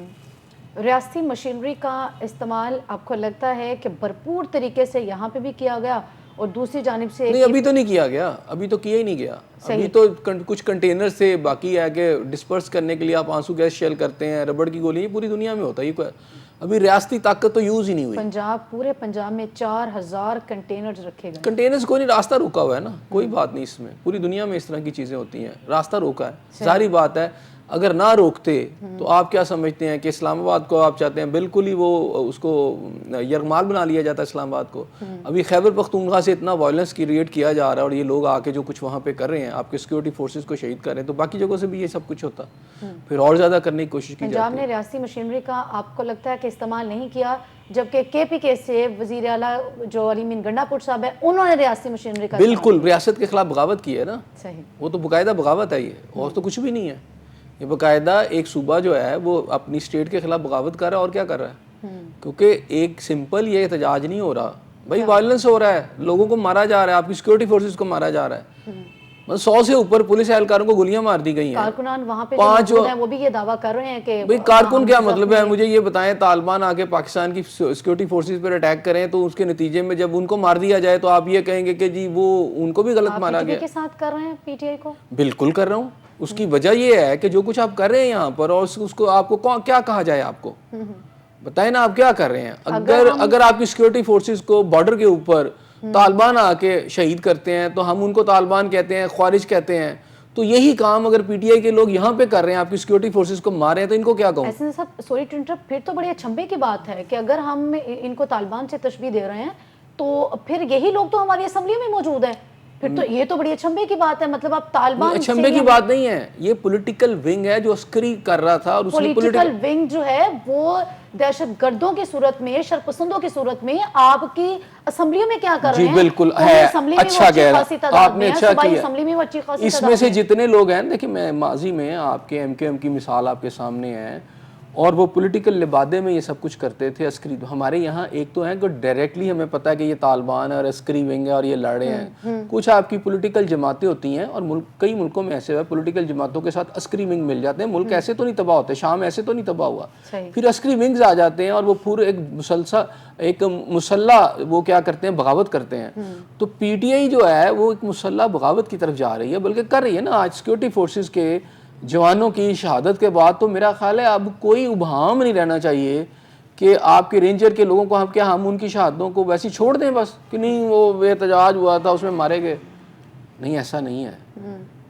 ریاستی مشینری کا استعمال آپ کو لگتا ہے کہ بھرپور طریقے سے یہاں پہ بھی کیا گیا، اور دوسری جانب سے نہیں ابھی تو نہیں کیا گیا، ابھی تو کیا ہی نہیں گیا. ابھی تو کچھ کنٹینر سے باقی ہے کہ ڈسپرس کرنے کے لیے آپ آنسو گیس شیل کرتے ہیں، ربڑ کی گولی، یہ پوری دنیا میں ہوتا ہے. یہ ابھی ریاستی طاقت تو یوز ہی نہیں ہوئی. پورے پنجاب میں 4000 کنٹینرز رکھے گئے. کنٹینرز کوئی نہیں، راستہ روکا ہوا ہے نا، کوئی بات نہیں اس میں. پوری دنیا میں اس طرح کی چیزیں ہوتی ہیں، راستہ روکا ہے. ظاہری بات ہے اگر نہ روکتے تو آپ کیا سمجھتے ہیں کہ اسلام آباد کو آپ چاہتے ہیں بالکل ہی وہ اس کو یرغمال بنا لیا جاتا ہے اسلام آباد کو. ابھی خیبر پختونخوا سے اتنا وائلنس کریٹ کیا جا رہا ہے، اور یہ لوگ آ کے جو کچھ وہاں پہ کر رہے ہیں، آپ کے سیکورٹی فورسز کو شہید کر رہے ہیں، تو باقی جگہوں سے بھی یہ سب کچھ ہوتا پھر اور زیادہ کرنے کی کوشش کی جاتی ہے. پنجاب نے ریاستی مشینری کا آپ کو لگتا ہے کہ استعمال نہیں کیا، جبکہ کے پی کے سے وزیر اعلیٰ جو علی امین گنڈا پور صاحب ہے انہوں نے ریاستی مشینری کا بالکل ریاست کے خلاف بغاوت کی ہے نا. صحیح، وہ تو باقاعدہ بغاوت ہے، یہ اور تو کچھ بھی نہیں ہے. یہ باقاعدہ ایک صوبہ جو ہے وہ اپنی اسٹیٹ کے خلاف بغاوت کر رہا ہے. اور کیا کر رہا ہے؟ کیونکہ ایک سمپل یہ احتجاج نہیں ہو رہا بھائی، وائلنس ہو رہا ہے، لوگوں کو مارا جا رہا ہے، آپ کی سیکورٹی فورسز کو مارا جا رہا ہے. 100 سے اوپر پولیس اہلکاروں کو گولیاں مار دی گئی ہیں. کارکنان وہاں پہ جو موجود ہیں وہ بھی یہ دعویٰ کر رہے ہیں کہ بھئی کارکن کیا مطلب ہے؟ مجھے یہ بتائیں، طالبان آ کے پاکستان کی سیکورٹی فورسز پر اٹیک کریں تو اس کے نتیجے میں جب ان کو مار دیا جائے تو آپ یہ کہیں گے کہ جی وہ ان کو بھی غلط مارا گیا. کے ساتھ کر رہے ہیں پی ٹی آئی کو؟ بالکل کر رہا ہوں. اس کی وجہ یہ ہے کہ جو کچھ آپ کر رہے ہیں یہاں پر، اور اس کو آپ کو کیا کہا جائے، آپ کو بتائیں نا آپ کیا کر رہے ہیں. اگر آپ کی سیکورٹی فورسز کو بارڈر کے اوپر طالبان آ کے شہید کرتے ہیں تو ہم ان کو طالبان کہتے ہیں، خوارج کہتے ہیں. تو یہی کام اگر پی ٹی آئی کے لوگ یہاں پہ کر رہے ہیں، آپ کی سیکورٹی فورسز کو مار رہے ہیں، تو ان کو کیا کہوں؟ ایسے صاحب سوری ٹو انٹرپٹ، پھر تو بڑی اچھمبے کی بات ہے کہ اگر ہم ان کو طالبان سے تشبیہ دے رہے ہیں تو پھر یہی لوگ تو ہماری اسمبلی میں موجود ہیں. پھر تو یہ تو بڑی اچنبے کی بات ہے، مطلب اب طالبان اچنبے کی بات نہیں ہے، یہ پولیٹیکل ونگ ہے جو عسکری کر رہا تھا، اور اس نے پولیٹیکل ونگ جو ہے وہ دہشت گردوں کی صورت میں، شرپسندوں کی صورت میں آپ کی اسمبلیوں میں کیا کر رہے ہیں؟ جی بالکل ہے، اچھا کہہ رہا آپ نے، اچھا کیا۔ اسمبلی میں وہ اچھی خاصی اس میں سے جتنے لوگ ہیں، دیکھیں میں ماضی میں آپ کے ایم کی مثال آپ کے سامنے ہے، اور وہ پولیٹیکل لبادے میں یہ سب کچھ کرتے تھے عسکری۔ ہمارے یہاں ایک تو ہیں کہ ڈائریکٹلی ہمیں پتہ ہے کہ یہ طالبان اور عسکری ونگ ہے اور یہ لڑ رہے ہیں، کچھ آپ کی پولیٹیکل جماعتیں ہوتی ہیں، اور کئی ملکوں میں ایسے ہے پولیٹیکل جماعتوں کے ساتھ عسکری ونگ مل جاتے ہیں، ملک ایسے تو نہیں تباہ ہوتے، شام ایسے تو نہیں تباہ ہوا، پھر عسکری ونگز آ جاتے ہیں اور وہ پورے ایک مسلح وہ کیا کرتے ہیں، بغاوت کرتے ہیں۔ تو پی ٹی آئی جو ہے وہ ایک مسلح بغاوت کی طرف جا رہی ہے، بلکہ کر رہی ہے نا۔ آج سیکورٹی فورسز کے جوانوں کی شہادت کے بعد تو میرا خیال ہے اب کوئی ابہام نہیں رہنا چاہیے کہ آپ کے رینجر کے لوگوں کو ہم ان کی شہادتوں کو ویسے چھوڑ دیں بس، کہ نہیں وہ احتجاج ہوا تھا اس میں مارے گئے۔ نہیں، ایسا نہیں ہے،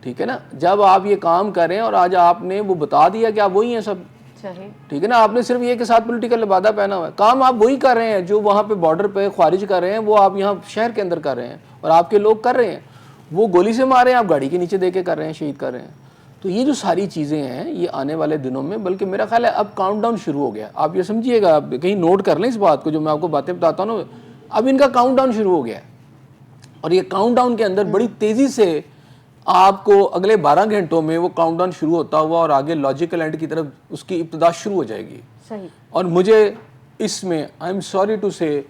ٹھیک ہے نا۔ جب آپ یہ کام کریں اور آج آپ نے وہ بتا دیا کہ آپ وہی ہیں سب، ٹھیک ہے نا، آپ نے صرف یہ کے ساتھ پولیٹیکل لبادہ پہنا ہوا ہے، کام آپ وہی کر رہے ہیں جو وہاں پہ بارڈر پہ خارج کر رہے ہیں، وہ آپ یہاں شہر کے اندر کر رہے ہیں، اور آپ کے لوگ کر رہے ہیں، وہ گولی سے مار رہے ہیں، آپ گاڑی کے نیچے دے کے کر رہے ہیں، شہید کر رہے ہیں۔ تو یہ جو ساری چیزیں ہیں یہ آنے والے دنوں میں، بلکہ میرا خیال ہے اب کاؤنٹ ڈاؤن شروع ہو گیا۔ آپ یہ سمجھیے گا، آپ کہیں نوٹ کر لیں اس بات کو جو میں آپ کو باتیں بتاتا ہوں نا، اب ان کا کاؤنٹ ڈاؤن شروع ہو گیا ہے، اور یہ کاؤنٹ ڈاؤن کے اندر بڑی تیزی سے آپ کو اگلے 12 گھنٹوں میں وہ کاؤنٹ ڈاؤن شروع ہوتا ہوا اور آگے لاجیکل اینڈ کی طرف اس کی ابتدا شروع ہو جائے گی۔ اور مجھے اس میں آئی ایم سوری ٹو سے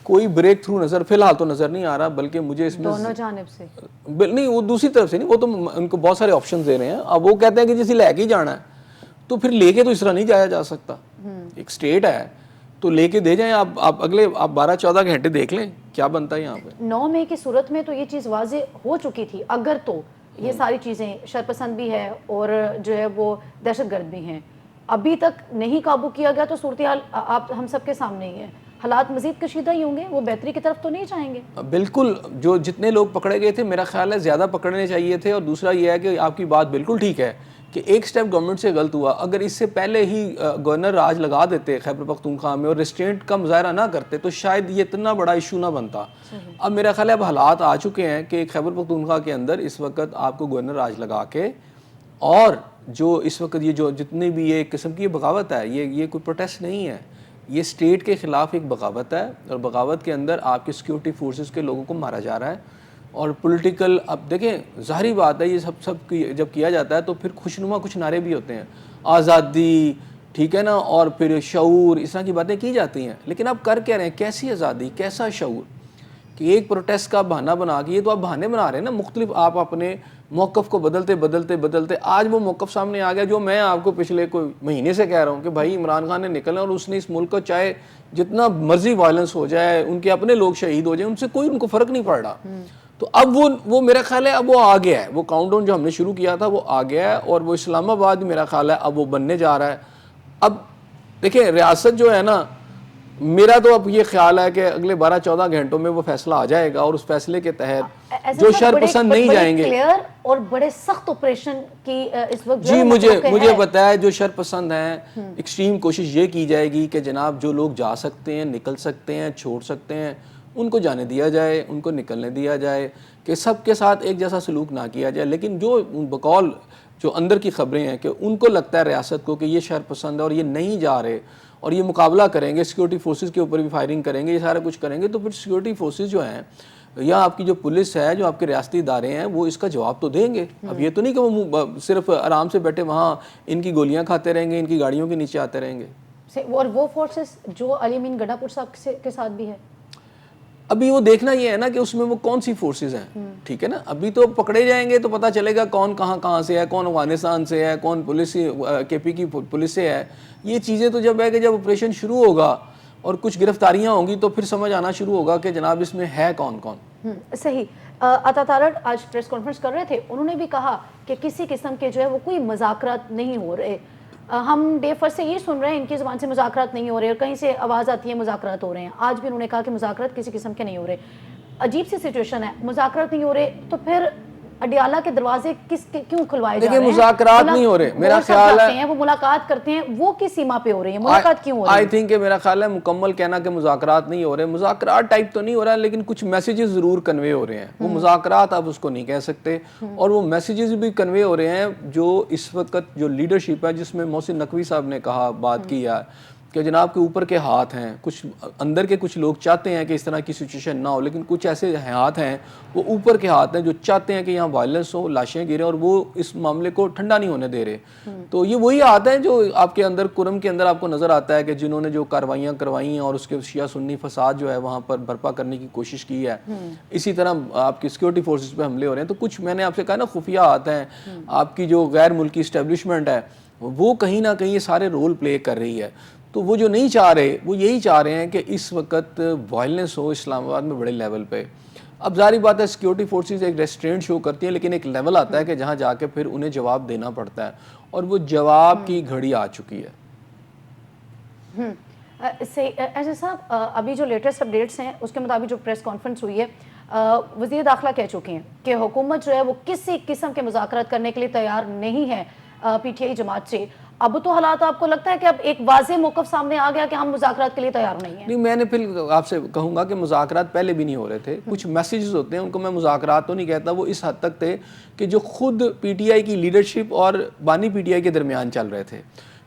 کوئی بریک تھرو نظر فی الحال تو نظر نہیں آ رہا، بلکہ مجھے اس میں دونوں جانب سے نہیں، وہ دوسری طرف سے نہیں، وہ تو ان کو بہت سارے آپشن دے رہے ہیں۔ اب وہ کہتے ہیں کہ جسے لے کے ہی جانا ہے تو پھر لے کے تو اس طرح نہیں جایا جا سکتا، ایک سٹیٹ ہے تو لے کے دے جائیں۔ آپ اگلے 12-14 گھنٹے دیکھ لیں کیا بنتا ہے یہاں پہ۔ 9 مئی کی صورت میں تو یہ چیز واضح ہو چکی تھی، اگر تو یہ ساری چیزیں شرپسند بھی ہے اور جو ہے وہ دہشت گرد بھی ہیں، ابھی تک نہیں قابو کیا گیا تو صورتحال آپ ہم سب کے سامنے ہی ہے، حالات مزید کشیدہ ہی ہوں گے، وہ بہتری کی طرف تو نہیں جائیں گے۔ بالکل، جو جتنے لوگ پکڑے گئے تھے میرا خیال ہے زیادہ پکڑنے چاہیے تھے، اور دوسرا یہ ہے کہ آپ کی بات بالکل ٹھیک ہے کہ ایک سٹیپ گورنمنٹ سے غلط ہوا۔ اگر اس سے پہلے ہی گورنر راج لگا دیتے خیبر پختونخوا میں اور ریسٹرینٹ کا مظاہرہ نہ کرتے تو شاید یہ اتنا بڑا ایشو نہ بنتا۔ اب میرا خیال ہے اب حالات آ چکے ہیں کہ خیبر پختونخوا کے اندر اس وقت آپ کو گورنر راج لگا کے، اور جو اس وقت یہ جو جتنی بھی یہ قسم کی بغاوت ہے، یہ کوئی پروٹیسٹ نہیں ہے، یہ اسٹیٹ کے خلاف ایک بغاوت ہے، اور بغاوت کے اندر آپ کے سیکورٹی فورسز کے لوگوں کو مارا جا رہا ہے۔ اور پولیٹیکل، اب دیکھیں ظاہری بات ہے یہ سب جب کیا جاتا ہے تو پھر خوشنما کچھ نعرے بھی ہوتے ہیں، آزادی، ٹھیک ہے نا، اور پھر شعور، اس طرح کی باتیں کی جاتی ہیں، لیکن آپ کر کیا رہے ہیں؟ کیسی آزادی، کیسا شعور کہ ایک پروٹیسٹ کا بہانہ بنا کے، یہ تو آپ بہانے بنا رہے ہیں نا مختلف، آپ اپنے موقف کو بدلتے آج وہ موقف سامنے آ گیا جو میں آپ کو پچھلے کوئی مہینے سے کہہ رہا ہوں کہ بھائی عمران خان نے نکلنا، اور اس نے اس ملک کو چاہے جتنا مرضی وائلنس ہو جائے، ان کے اپنے لوگ شہید ہو جائیں، ان سے کوئی ان کو فرق نہیں پڑ رہا۔ تو اب وہ میرا خیال ہے اب وہ آ گیا ہے، وہ کاؤنٹ ڈاؤن جو ہم نے شروع کیا تھا وہ آ گیا ہے، اور وہ اسلام آباد میرا خیال ہے اب وہ بننے جا رہا ہے۔ اب دیکھیں ریاست جو ہے نا، میرا تو اب یہ خیال ہے کہ اگلے 12-14 گھنٹوں میں وہ فیصلہ آ جائے گا، اور اس فیصلے کے تحت جو شر پسند نہیں جائیں گے، کلیئر اور بڑے سخت آپریشن کی اس وقت جی مجھے پتا ہے جو شر پسند ہیں، ایکسٹریم کوشش یہ کی جائے گی کہ جناب جو لوگ جا سکتے ہیں، نکل سکتے ہیں، چھوڑ سکتے ہیں، ان کو جانے دیا جائے، ان کو نکلنے دیا جائے، کہ سب کے ساتھ ایک جیسا سلوک نہ کیا جائے۔ لیکن جو بقول جو اندر کی خبریں ہیں کہ ان کو لگتا ہے ریاست کو کہ یہ شر پسند ہے اور یہ نہیں جا رہے اور یہ مقابلہ کریں گے، سیکورٹی فورسز کے اوپر بھی فائرنگ کریں گے، یہ سارا کچھ کریں گے، تو پھر سیکورٹی فورسز جو ہیں یا آپ کی جو پولیس ہے، جو آپ کے ریاستی ادارے ہیں، وہ اس کا جواب تو دیں گے۔ اب یہ تو نہیں کہ وہ صرف آرام سے بیٹھے وہاں ان کی گولیاں کھاتے رہیں گے، ان کی گاڑیوں کے نیچے آتے رہیں گے۔ اور وہ فورسز جو علی امین گڈھا پور صاحب کے ساتھ بھی ہے، ابھی وہ دیکھنا یہ ہے نا کہ اس میں وہ کون سی فورسز ہیں، ٹھیک ہے نا۔ ابھی تو پکڑے جائیں گے تو پتہ چلے گا کون کہاں سے ہے، کون افغانستان سے ہے، کون پولیس کے پی کی پولیس سے ہے۔ یہ چیزیں تو جب ہے کہ جب آپریشن شروع ہوگا اور کچھ گرفتاریاں ہوں گی تو پھر سمجھ آنا شروع ہوگا کہ جناب اس میں ہے کون کون۔ صحیح۔ عطا تارڑ آج پریس کانفرنس کر رہے تھے، انہوں نے بھی کہا کہ کسی قسم کے جو ہے وہ کوئی مذاکرات نہیں ہو رہے۔ ہم ڈے فرسٹ سے یہ سن رہے ہیں ان کی زبان سے مذاکرات نہیں ہو رہے، اور کہیں سے آواز آتی ہے مذاکرات ہو رہے ہیں۔ آج بھی انہوں نے کہا کہ مذاکرات کسی قسم کے نہیں ہو رہے۔ عجیب سی سچویشن ہے، مذاکرات نہیں ہو رہے تو پھر اڈیالہ کے دروازے کیوں کھلوائے جا رہے ہیں؟ دیکھیں مذاکرات نہیں ہو رہے، میرا خیال ہے وہ ملاقات کرتے ہیں، وہ کس سیما پہ ہو رہی ہیں، ملاقات کیوں ہو رہی ہے؟ آئی تھنک کہ میرا خیال ہے مکمل کہنا کہ مذاکرات نہیں ہو رہے، مذاکرات ٹائپ تو نہیں ہو رہا، لیکن کچھ میسیجز ضرور کنوے ہو رہے ہیں. وہ مذاکرات آپ اس کو نہیں کہہ سکتے، اور وہ میسیجز بھی کنوے ہو رہے ہیں جو اس وقت جو لیڈرشپ ہے، جس میں محسن نقوی صاحب نے کہا بات کی ہے کہ جناب کے اوپر کے ہاتھ ہیں، کچھ اندر کے کچھ لوگ چاہتے ہیں کہ اس طرح کی سچویشن نہ ہو، لیکن کچھ ایسے ہاتھ ہیں، وہ اوپر کے ہاتھ ہیں جو چاہتے ہیں کہ یہاں وائلنس ہو، لاشیں گریں، اور وہ اس معاملے کو ٹھنڈا نہیں ہونے دے رہے. تو یہ وہی ہاتھ ہیں جو آپ کے اندر کرم کے اندر آپ کو نظر آتا ہے کہ جنہوں نے جو کاروائیاں کروائی ہیں اور اس کے شیعہ سنی فساد جو ہے وہاں پر برپا کرنے کی کوشش کی ہے. اسی طرح آپ کی سیکورٹی فورسز پہ حملے ہو رہے ہیں. تو کچھ میں نے آپ سے کہا نا خفیہ ہاتھ ہیں، آپ کی جو غیر ملکی اسٹیبلشمنٹ ہے وہ کہیں نہ کہیں یہ سارے رول پلے کر رہی ہے. تو وہ جو نہیں چاہ رہے، وہ یہی چاہ رہے ہیں کہ اس وقت وائلنس ہو اسلام آباد میں بڑے لیول پہ. اب ظاہری بات ہے سیکیورٹی فورسز ایک ریسٹرینٹ شو کرتی ہیں، لیکن ایک لیول آتا ہے کہ جہاں جا کے پھر انہیں جواب دینا پڑتا ہے، اور وہ جواب کی گھڑی آ چکی ہے. ایسے صاحب ابھی جو لیٹسٹ اپڈیٹس ہیں اس کے مطابق جو پریس کانفرنس ہوئی ہے، وزیر داخلہ کہہ چکے ہیں کہ حکومت جو ہے وہ کسی قسم کے مذاکرات کرنے کے لیے تیار نہیں ہے پی ٹی آئی جماعت سے. اب تو حالات آپ کو لگتا ہے کہ اب ایک واضح موقف سامنے آ گیا کہ ہم مذاکرات کے لیے تیار نہیں ہیں؟ نہیں، میں نے پھر آپ سے کہوں گا کہ مذاکرات پہلے بھی نہیں ہو رہے تھے. کچھ میسیجز ہوتے ہیں، ان کو میں مذاکرات تو نہیں کہتا، وہ اس حد تک تھے کہ جو خود پی ٹی آئی کی لیڈرشپ اور بانی پی ٹی آئی کے درمیان چل رہے تھے.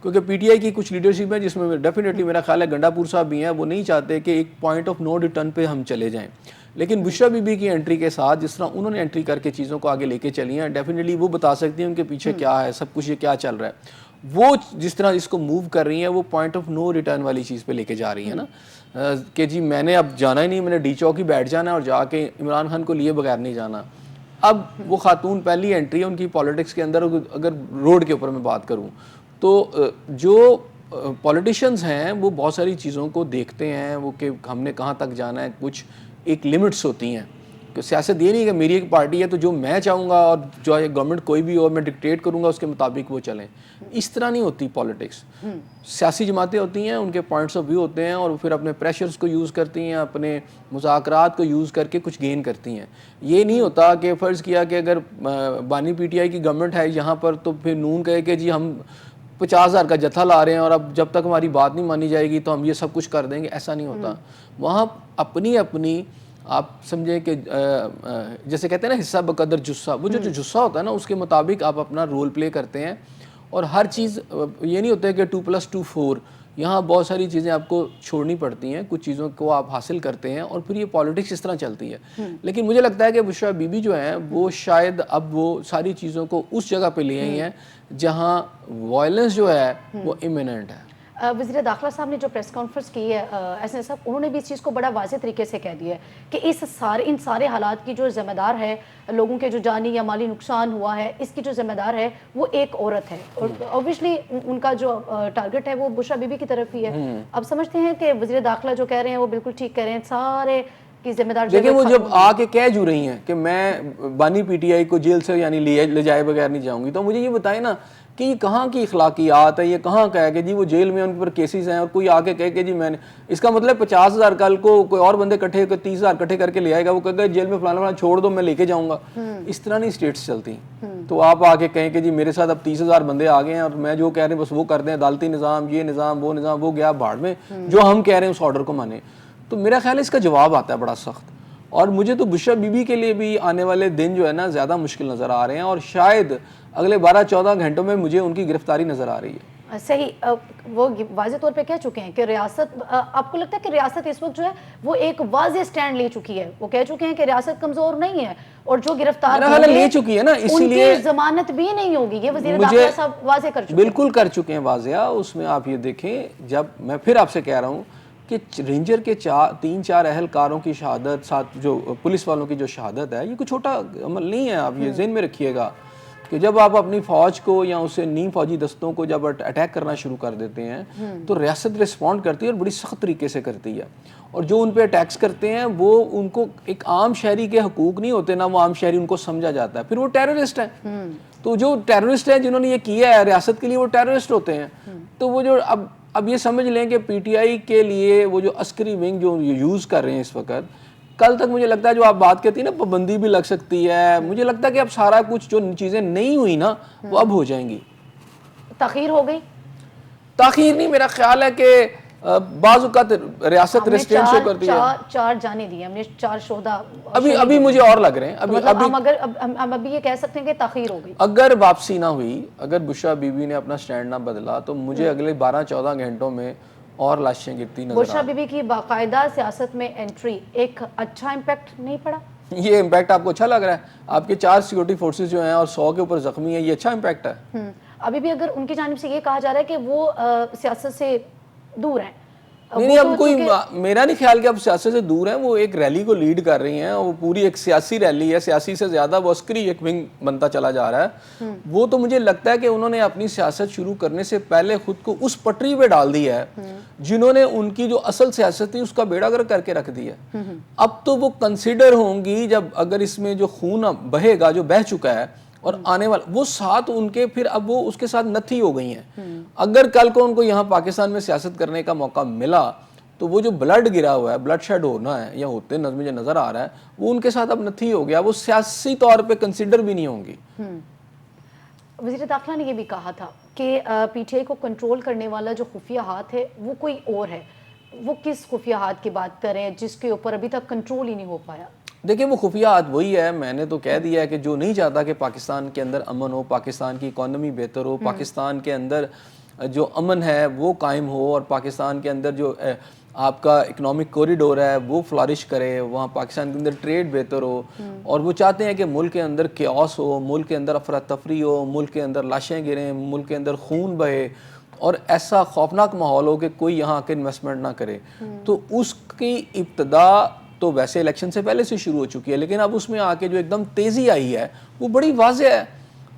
کیونکہ پی ٹی آئی کی کچھ لیڈرشپ ہے جس میں ڈیفینیٹلی میرا خیال ہے گنڈا پور صاحب بھی ہیں، وہ نہیں چاہتے کہ ایک پوائنٹ آف نو ریٹرن پہ ہم چلے جائیں. لیکن بشرا بی بی کی انٹری کے ساتھ جس طرح انہوں نے انٹری کر کے چیزوں کو آگے لے کے چلی ہیں، ڈیفینیٹلی وہ بتا سکتی ہیں ان کے پیچھے کیا ہے، سب کچھ یہ کیا چل رہا ہے. وہ جس طرح اس کو موو کر رہی ہیں، وہ پوائنٹ آف نو ریٹرن والی چیز پہ لے کے جا رہی ہیں نا، کہ جی میں نے اب جانا ہی نہیں، میں نے ڈی چوک ہی بیٹھ جانا ہے اور جا کے عمران خان کو لیے بغیر نہیں جانا. اب وہ خاتون پہلی انٹری ہے ان کی پالیٹکس کے اندر. اگر روڈ کے اوپر میں بات کروں تو جو پولیٹیشنز ہیں وہ بہت ساری چیزوں کو دیکھتے ہیں، وہ کہ ہم نے کہاں تک جانا ہے. کچھ ایک لمٹس ہوتی ہیں کہ سیاست یہ نہیں کہ میری ایک پارٹی ہے تو جو میں چاہوں گا اور جو گورنمنٹ کوئی بھی ہو میں ڈکٹیٹ کروں گا اس کے مطابق وہ چلیں. اس طرح نہیں ہوتی پالیٹکس. سیاسی جماعتیں ہوتی ہیں، ان کے پوائنٹس آف ویو ہوتے ہیں، اور پھر اپنے پریشرز کو یوز کرتی ہیں، اپنے مذاکرات کو یوز کر کے کچھ گین کرتی ہیں. یہ نہیں ہوتا کہ فرض کیا کہ اگر بانی پی ٹی آئی کی گورنمنٹ ہے یہاں پر تو پھر نون کہے کہ جی ہم 50,000 کا جتھا لا رہے ہیں اور اب جب تک ہماری بات نہیں مانی جائے گی تو ہم یہ سب کچھ کر دیں گے. ایسا نہیں ہوتا. وہاں اپنی آپ سمجھیں کہ جیسے کہتے ہیں نا حصہ بقدر جسہ، وہ جو جسہ ہوتا ہے نا اس کے مطابق آپ اپنا رول پلے کرتے ہیں. اور ہر چیز یہ نہیں ہوتا ہے کہ 2+2 4. یہاں بہت ساری چیزیں آپ کو چھوڑنی پڑتی ہیں، کچھ چیزوں کو آپ حاصل کرتے ہیں، اور پھر یہ پالیٹکس اس طرح چلتی ہے. لیکن مجھے لگتا ہے کہ بشرا بی بی جو ہیں وہ شاید اب وہ ساری چیزوں کو اس جگہ پہ لے آئی ہیں جہاں وائلنس جو ہے وہ امیوننٹ ہے. وزیر داخلہ صاحب نے جو پریس کانفرنس کی ہے ایسے صاحب، انہوں نے بھی اس چیز کو بڑا واضح طریقے سے کہہ دیا ہے کہ ان سارے حالات کی جو ذمہ دار ہے، لوگوں کے جو جانی یا مالی نقصان ہوا ہے، اس کی جو ذمہ دار ہے وہ ایک عورت ہے. اور اوبویسلی ان کا جو ٹارگٹ ہے وہ بشرا بی بی کی طرف ہی ہے. اب سمجھتے ہیں کہ وزیر داخلہ جو کہہ رہے ہیں وہ بالکل ٹھیک کہہ رہے ہیں، سارے کی ذمہ دار. دیکھیں وہ جب آ کے کہہ جو رہی ہیں کہ میں بانی پی ٹی آئی کو جیل سے یعنی لے جائے بغیر نہیں جاؤں گی، تو مجھے یہ بتائیں نا کہ یہ کہاں کی اخلاقیات ہے، یہ کہاں کا ہے کہ جی وہ جیل میں ان پر کیسز ہیں اور کوئی آ کے کہے کہ جی میں نے اس کا مطلب 50,000 کل کو کوئی اور بندے کٹھے 30,000 کٹھے کر کے لے آئے گا، وہ کہے گا جیل میں فلانا چھوڑ دو میں لے کے جاؤں گا. اس طرح نہیں اسٹیٹس چلتی. تو آپ آ کے کہیں کہ جی میرے ساتھ اب 30,000 بندے آ گئے ہیں اور میں جو کہہ رہے ہیں بس وہ کر دیں، عدالتی نظام یہ نظام وہ گیا بھاڑ میں، جو ہم کہہ رہے ہیں اس آرڈر کو مانیں. تو میرا خیال ہے اس کا جواب آتا ہے بڑا سخت. اور مجھے تو بشرا بی بی کے لیے بھی آنے والے دن جو ہے نا زیادہ مشکل نظر آ رہے ہیں، اور شاید اگلے 12-14 گھنٹوں میں مجھے ان کی گرفتاری نظر آ رہی ہے. صحیح. وہ واضح طور پہ کہہ چکے ہیں کہ ریاست، آپ کو لگتا ہے کہ ریاست اس وقت جو ہے وہ ایک واضح سٹینڈ لے چکی ہے؟ وہ کہہ چکے ہیں کہ ریاست کمزور نہیں ہے اور جو گرفتار لے چکی ہے نا اسی لیے ضمانت بھی نہیں ہوگی. یہ وزیر داخلہ صاحب واضح کر چکے ہیں. بالکل کر چکے ہیں واضح. اس میں آپ یہ دیکھیں، جب میں پھر آپ سے کہہ رہا ہوں کہ رینجر کے 3-4 اہلکاروں کی شہادت، ساتھ جو پولیس والوں کی جو شہادت ہے، یہ کوئی چھوٹا عمل نہیں ہے. آپ یہ ذہن میں رکھیے گا کہ جب آپ اپنی فوج کو یا اسے نیم فوجی دستوں کو جب اٹیک کرنا شروع کر دیتے ہیں تو ریاست رسپونڈ کرتی ہے اور بڑی سخت طریقے سے کرتی ہے. اور جو ان پہ اٹیکس کرتے ہیں وہ ان کو ایک عام شہری کے حقوق نہیں ہوتے نا، وہ عام شہری ان کو سمجھا جاتا ہے، پھر وہ ٹیررسٹ ہیں. تو جو ٹیررسٹ ہیں جنہوں نے یہ کیا ہے ریاست کے لیے، وہ ٹیررسٹ ہوتے ہیں. تو وہ جو اب یہ سمجھ لیں کہ پی ٹی آئی کے لیے وہ جو عسکری ونگ جو یوز کر رہے ہیں اس وقت، کل تک مجھے لگتا ہے جو آپ بات کہتی ہیں نا پابندی بھی لگ سکتی ہے, مجھے لگتا ہے کہ اب سارا کچھ جو چیزیں نہیں ہوئی نا وہ اب ہو جائیں گی. تاخیر ہو گئی, تاخیر نہیں, میرا خیال ہے کہ بعض اوقات ریاست ریسٹرینٹ شو کرتی ہے. چار جانے دیے ہم نے, 4 شہدا ابھی مجھے اور لگ رہے ہیں. ہم ابھی یہ کہہ سکتے ہیں کہ تاخیر ہو گئی. اگر واپسی نہ ہوئی, اگر بشرا بی بی نے اپنا سٹینڈ نہ بدلا تو مجھے اگلے 12-14 گھنٹوں میں اور لاشیں گرتی نظر بشرا بی بی کی باقاعدہ سیاست میں انٹری ایک اچھا امپیکٹ نہیں پڑا. یہ امپیکٹ آپ کو اچھا لگ رہا ہے؟ آپ کے 4 سیکورٹی فورسز جو ہیں اور 100 کے اوپر زخمی ہیں, یہ اچھا امپیکٹ ہے؟ ابھی بھی اگر ان کی جانب سے یہ کہا جا رہا ہے کہ وہ سیاست سے دور ہیں. نہیں اب کوئی, میرا نہیں خیال کہ اب سیاست سے دور ہیں. وہ ایک ریلی کو لیڈ کر رہی ہیں, وہ پوری ایک سیاسی ریلی ہے, سیاسی سے زیادہ وہ عسکری ایک ونگ بنتا چلا جا رہا ہے. وہ تو مجھے لگتا ہے کہ انہوں نے اپنی سیاست شروع کرنے سے پہلے خود کو اس پٹری پہ ڈال دیا ہے جنہوں نے ان کی جو اصل سیاست تھی اس کا بیڑا گرک کر کے رکھ دیا. اب تو وہ کنسیڈر ہوں گی جب اگر اس میں جو خون بہے گا, جو بہہ چکا ہے, اور آنے والا وہ ساتھ ان کے, پھر اب وہ اس کے ساتھ نتھی ہو گئی ہیں. اگر کل کو ان کو یہاں پاکستان میں سیاست کرنے کا موقع ملا تو وہ جو بلڈ گرا ہوا ہے, بلڈ شیڈ ہونا ہے یا ہوتے مجھے نظر آ رہا ہے, وہ ان کے ساتھ اب نتھی ہو گیا. وہ سیاسی طور پہ کنسیڈر بھی نہیں ہوں گی. وزیر داخلہ نے یہ بھی کہا تھا کہ پی ٹی آئی کو کنٹرول کرنے والا جو خفیہ ہاتھ ہے وہ کوئی اور ہے. وہ کس خفیہ ہاتھ کی بات کر رہے ہیں جس کے اوپر ابھی تک کنٹرول ہی نہیں ہو پایا؟ دیکھیں وہ خفیہ ہاتھ وہی ہے, میں نے تو کہہ دیا ہے کہ جو نہیں چاہتا کہ پاکستان کے اندر امن ہو, پاکستان کی اکانومی بہتر ہو, پاکستان کے اندر جو امن ہے وہ قائم ہو, اور پاکستان کے اندر جو آپ کا اکنامک کوریڈور ہے وہ فلارش کرے, وہاں پاکستان کے اندر ٹریڈ بہتر ہو, اور وہ چاہتے ہیں کہ ملک کے اندر کیوس ہو, ملک کے اندر افراتفری ہو, ملک کے اندر لاشیں گریں, ملک کے اندر خون بہے, اور ایسا خوفناک ماحول ہو کہ کوئی یہاں آ کے انویسٹمنٹ نہ کرے. تو اس کی ابتدا تو ویسے الیکشن سے پہلے سے شروع ہو چکی ہے, لیکن اب اس میں آ کے جو ایک دم تیزی آئی ہے وہ بڑی واضح ہے.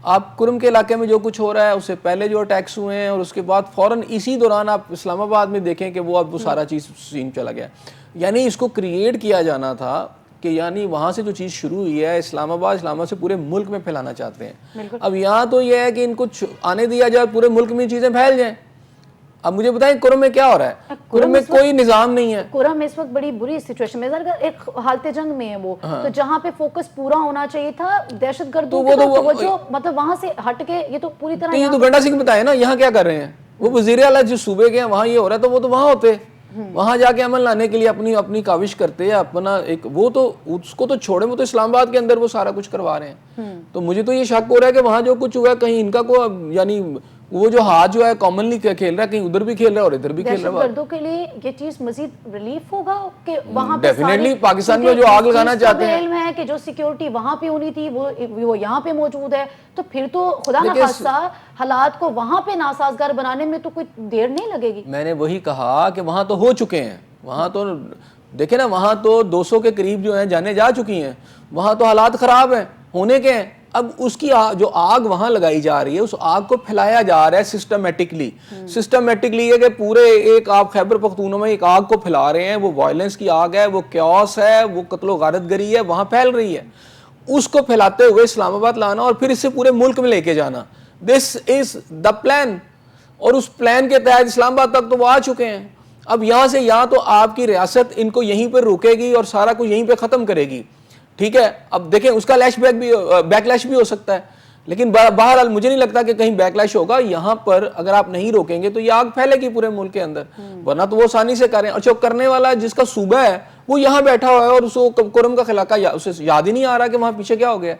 آپ کرم کے علاقے میں جو کچھ ہو رہا ہے, اس سے پہلے جو اٹیکس ہوئے ہیں, اور اس کے بعد فوراً اسی دوران آپ اسلام آباد میں دیکھیں کہ وہ اب وہ سارا چیز سین چلا گیا. یعنی اس کو کریٹ کیا جانا تھا کہ یعنی وہاں سے جو چیز شروع ہوئی ہے اسلام آباد سے پورے ملک میں پھیلانا چاہتے ہیں. اب یہاں تو یہ ہے کہ ان کو آنے دیا جائے, پورے ملک میں چیزیں پھیل جائیں. اب مجھے بتائیں کرم میں کیا ہو رہا ہے؟ کرم میں کوئی نظام نہیں ہے. کرم اس وقت بڑی بری سچویشن میں, ایک حالت جنگ میں ہے وہ, تو جہاں پہ فوکس پورا ہونا چاہیے تھا دہشت گردوں کی توجہ مطلب وہاں سے ہٹ کے, یہ تو پوری طرح. یہ تو گنڈا سنگھ بتائے نا یہاں کیا کر رہے ہیں. وہ وزیر اعلیٰ جو صوبے کے ہیں وہاں یہ ہو رہا ہے, تو وہ تو وہاں ہوتے, وہاں جا کے عمل لانے کے لیے اپنی کاوش کرتے ہیں اپنا ایک, وہ تو اس کو تو چھوڑے, وہ تو اسلام آباد کے اندر وہ سارا کچھ کروا رہے ہیں. تو مجھے تو یہ شک ہو رہا ہے کہ وہاں جو کچھ ہوا ہے کہیں ان کا کو یعنی وہ جو ہاتھ جو ہے کامنلی کھیل رہا ہے, کہیں ادھر بھی کھیل رہا ہے اور ادھر بھی کھیل رہا ہے. دہشت گردوں کے لیے یہ چیز مزید ریلیف ہوگا کہ وہاں پہ ڈیفینیٹلی پاکستان میں جو آگ لگانا چاہتے ہیں, علم ہے کہ جو سیکیورٹی وہاں پہ ہونی تھی وہ یہاں پہ موجود ہے, تو پھر تو خدا نہ خواستہ حالات کو وہاں پہ ناسازگار بنانے میں تو کوئی دیر نہیں لگے گی. میں نے وہی کہا کہ وہاں تو ہو چکے ہیں, وہاں تو دیکھیں نا, وہاں تو 200 کے قریب جو ہیں جانے جا چکی ہیں, وہاں تو حالات خراب ہیں, ہونے کے ہیں. اب اس کی جو آگ وہاں لگائی جا رہی ہے, اس آگ کو پھیلایا جا رہا ہے سسٹمیٹکلی ہے کہ پورے ایک آپ خیبر پختونخوا میں ایک آگ کو پھیلا رہے ہیں. وہ وائلنس کی آگ ہے, وہ کیوس ہے, وہ قتل و غارت گری ہے, وہاں پھیل رہی ہے. اس کو پھیلاتے ہوئے اسلام آباد لانا اور پھر اسے پورے ملک میں لے کے جانا, دس از دا پلان. اور اس پلان کے تحت اسلام آباد تک تو وہ آ چکے ہیں. اب یہاں سے یہاں تو آپ کی ریاست ان کو یہیں پہ روکے گی اور سارا کچھ یہیں پہ ختم کرے گی. ٹھیک ہے, اب دیکھیں اس کا بیک لیش بھی ہو سکتا ہے, لیکن بہرحال مجھے نہیں لگتا کہ کہیں بیک لیش ہوگا. یہاں پر اگر آپ نہیں روکیں گے تو یہ آگ پھیلے گی پورے ملک کے اندر, ورنہ تو وہ آسانی سے کریں. اور جو کرنے والا جس کا صوبہ ہے وہ یہاں بیٹھا ہوا ہے اور اس کو کرم کا خلاقہ اسے یاد ہی نہیں آ رہا کہ وہاں پیچھے کیا ہو گیا.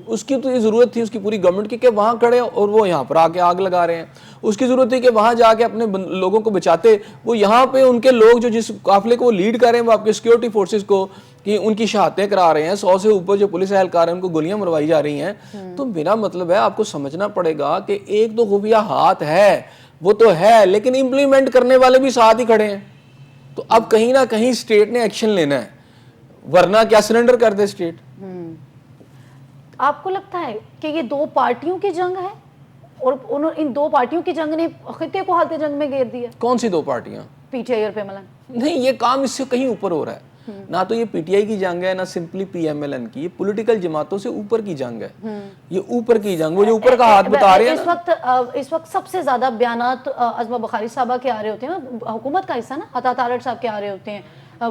اس کی تو یہ ضرورت تھی اس کی پوری گورنمنٹ کی کہ وہاں کھڑے اور وہ یہاں پر آ کے آگ لگا رہے ہیں. اس کی ضرورت تھی کہ وہاں جا کے اپنے لوگوں کو بچاتے, وہ یہاں پہ ان کے لوگ جو جس قافلے کو لیڈ کر رہے ہیں وہ آپ کے سیکیورٹی فورسز کو کہ ان کی شہادتیں کرا رہے ہیں, 100 سے اوپر جو پولیس اہلکار ہیں ان کو گولیاں مروائی جا رہی ہیں. تو میرا مطلب ہے آپ کو سمجھنا پڑے گا کہ ایک تو خفیہ ہاتھ ہے, وہ تو ہے, لیکن امپلیمنٹ کرنے والے بھی ساتھ ہی کھڑے ہیں. تو اب کہیں نہ کہیں اسٹیٹ نے ایکشن لینا ہے, ورنہ کیا سرنڈر کر دے اسٹیٹ. آپ کو لگتا ہے کہ یہ 2 پارٹیوں کی جنگ ہے اور ان 2 پارٹیوں کی جنگ نے خطے کو حالت جنگ میں گھیر دیا؟ کون سی 2 پارٹیاں؟ پی ٹی آئی اور پی ایم ایل این. نہیں, یہ کام اس سے کہیں اوپر ہو رہا ہے. نہ تو یہ پی ٹی آئی کی جنگ ہے, نہ simply P M L N کی, یہ پولیٹیکل جماعتوں سے اوپر کی جنگ ہے. یہ اوپر کی جنگ, وہ جو اوپر کا ہاتھ بتا رہے ہیں. اس وقت سب سے زیادہ بیانات عظمہ بخاری صاحبہ کے آ رہے ہوتے ہیں, حکومت کا حصہ نا, عطا تارڑ صاحب کے آ رہے ہوتے ہیں,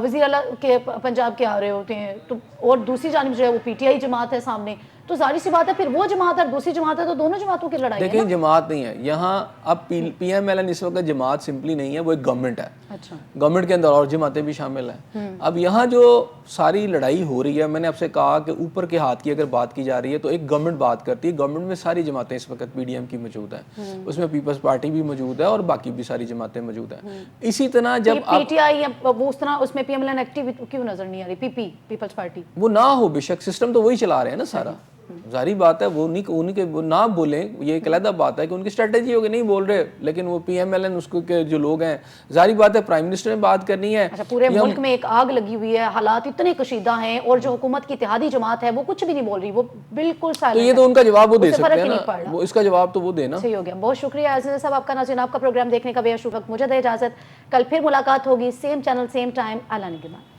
وزیر اعلیٰ کے پنجاب کے آ رہے ہوتے ہیں تو اور دوسری جانب جو ہے وہ پی ٹی آئی جماعت ہے سامنے, تو ظاہر سی بات ہے پھر وہ جماعت اور دوسری جماعت ہے تو دونوں جماعتوں کی لڑائی ہے. دیکھیں جماعت نہیں ہے یہاں, اب پی ایم ایل این اس وقت جماعت سمپلی نہیں ہے, وہ ایک گورنمنٹ ہے. اچھا, گورنمنٹ کے اندر اور جماعتیں بھی شامل ہیں. اب یہاں جو ساری لڑائی ہو رہی ہے, میں نے آپ سے کہا کہ اوپر کے ہاتھ کی اگر بات کی جا رہی ہے تو ایک گورنمنٹ بات کرتی ہے, گورنمنٹ میں ساری جماعتیں اس وقت پی ڈی ایم کی موجود ہیں, اس میں پیپلز پارٹی بھی موجود ہے اور باقی بھی ساری جماعتیں موجود ہیں. اسی طرح جب پی ٹی آئی وہ اس طرح اس میں P M L N active کیوں نظر نہیں آ رہی, پیپلز پارٹی وہ نہ ہو, بے شک سسٹم تو وہی چلا رہے ہیں نا سارا, ظاہری بات ہے وہ انہیں کے وہ نہ بولیں, یہ ایک علیحدہ بات ہے کہ ان کی اسٹریٹجی ہوگی نہیں بول رہے, لیکن وہ پی ایم ایل این اس کے جو لوگ ہیں, ظاہری بات ہے پرائم منسٹر نے بات کرنی ہے. اچھا, پورے ملک میں ایک آگ لگی ہوئی ہے, حالات اتنے کشیدہ ہیں اور جو حکومت کی اتحادی جماعت ہے وہ کچھ بھی نہیں بول رہی, وہ بالکل تو یہ تو ان کا جواب وہ دے سکتے ہیں نا, وہ اس کا جواب تو وہ دینا. صحیح ہو گیا, بہت شکریہ عزیز صاحب آپ کا. ناظرین آپ کا پروگرام دیکھنے کا بے شک وقت, مجھے دے اجازت, کل پھر ملاقات ہوگی, سیم چینل سیم ٹائم. اللہ نگہبان.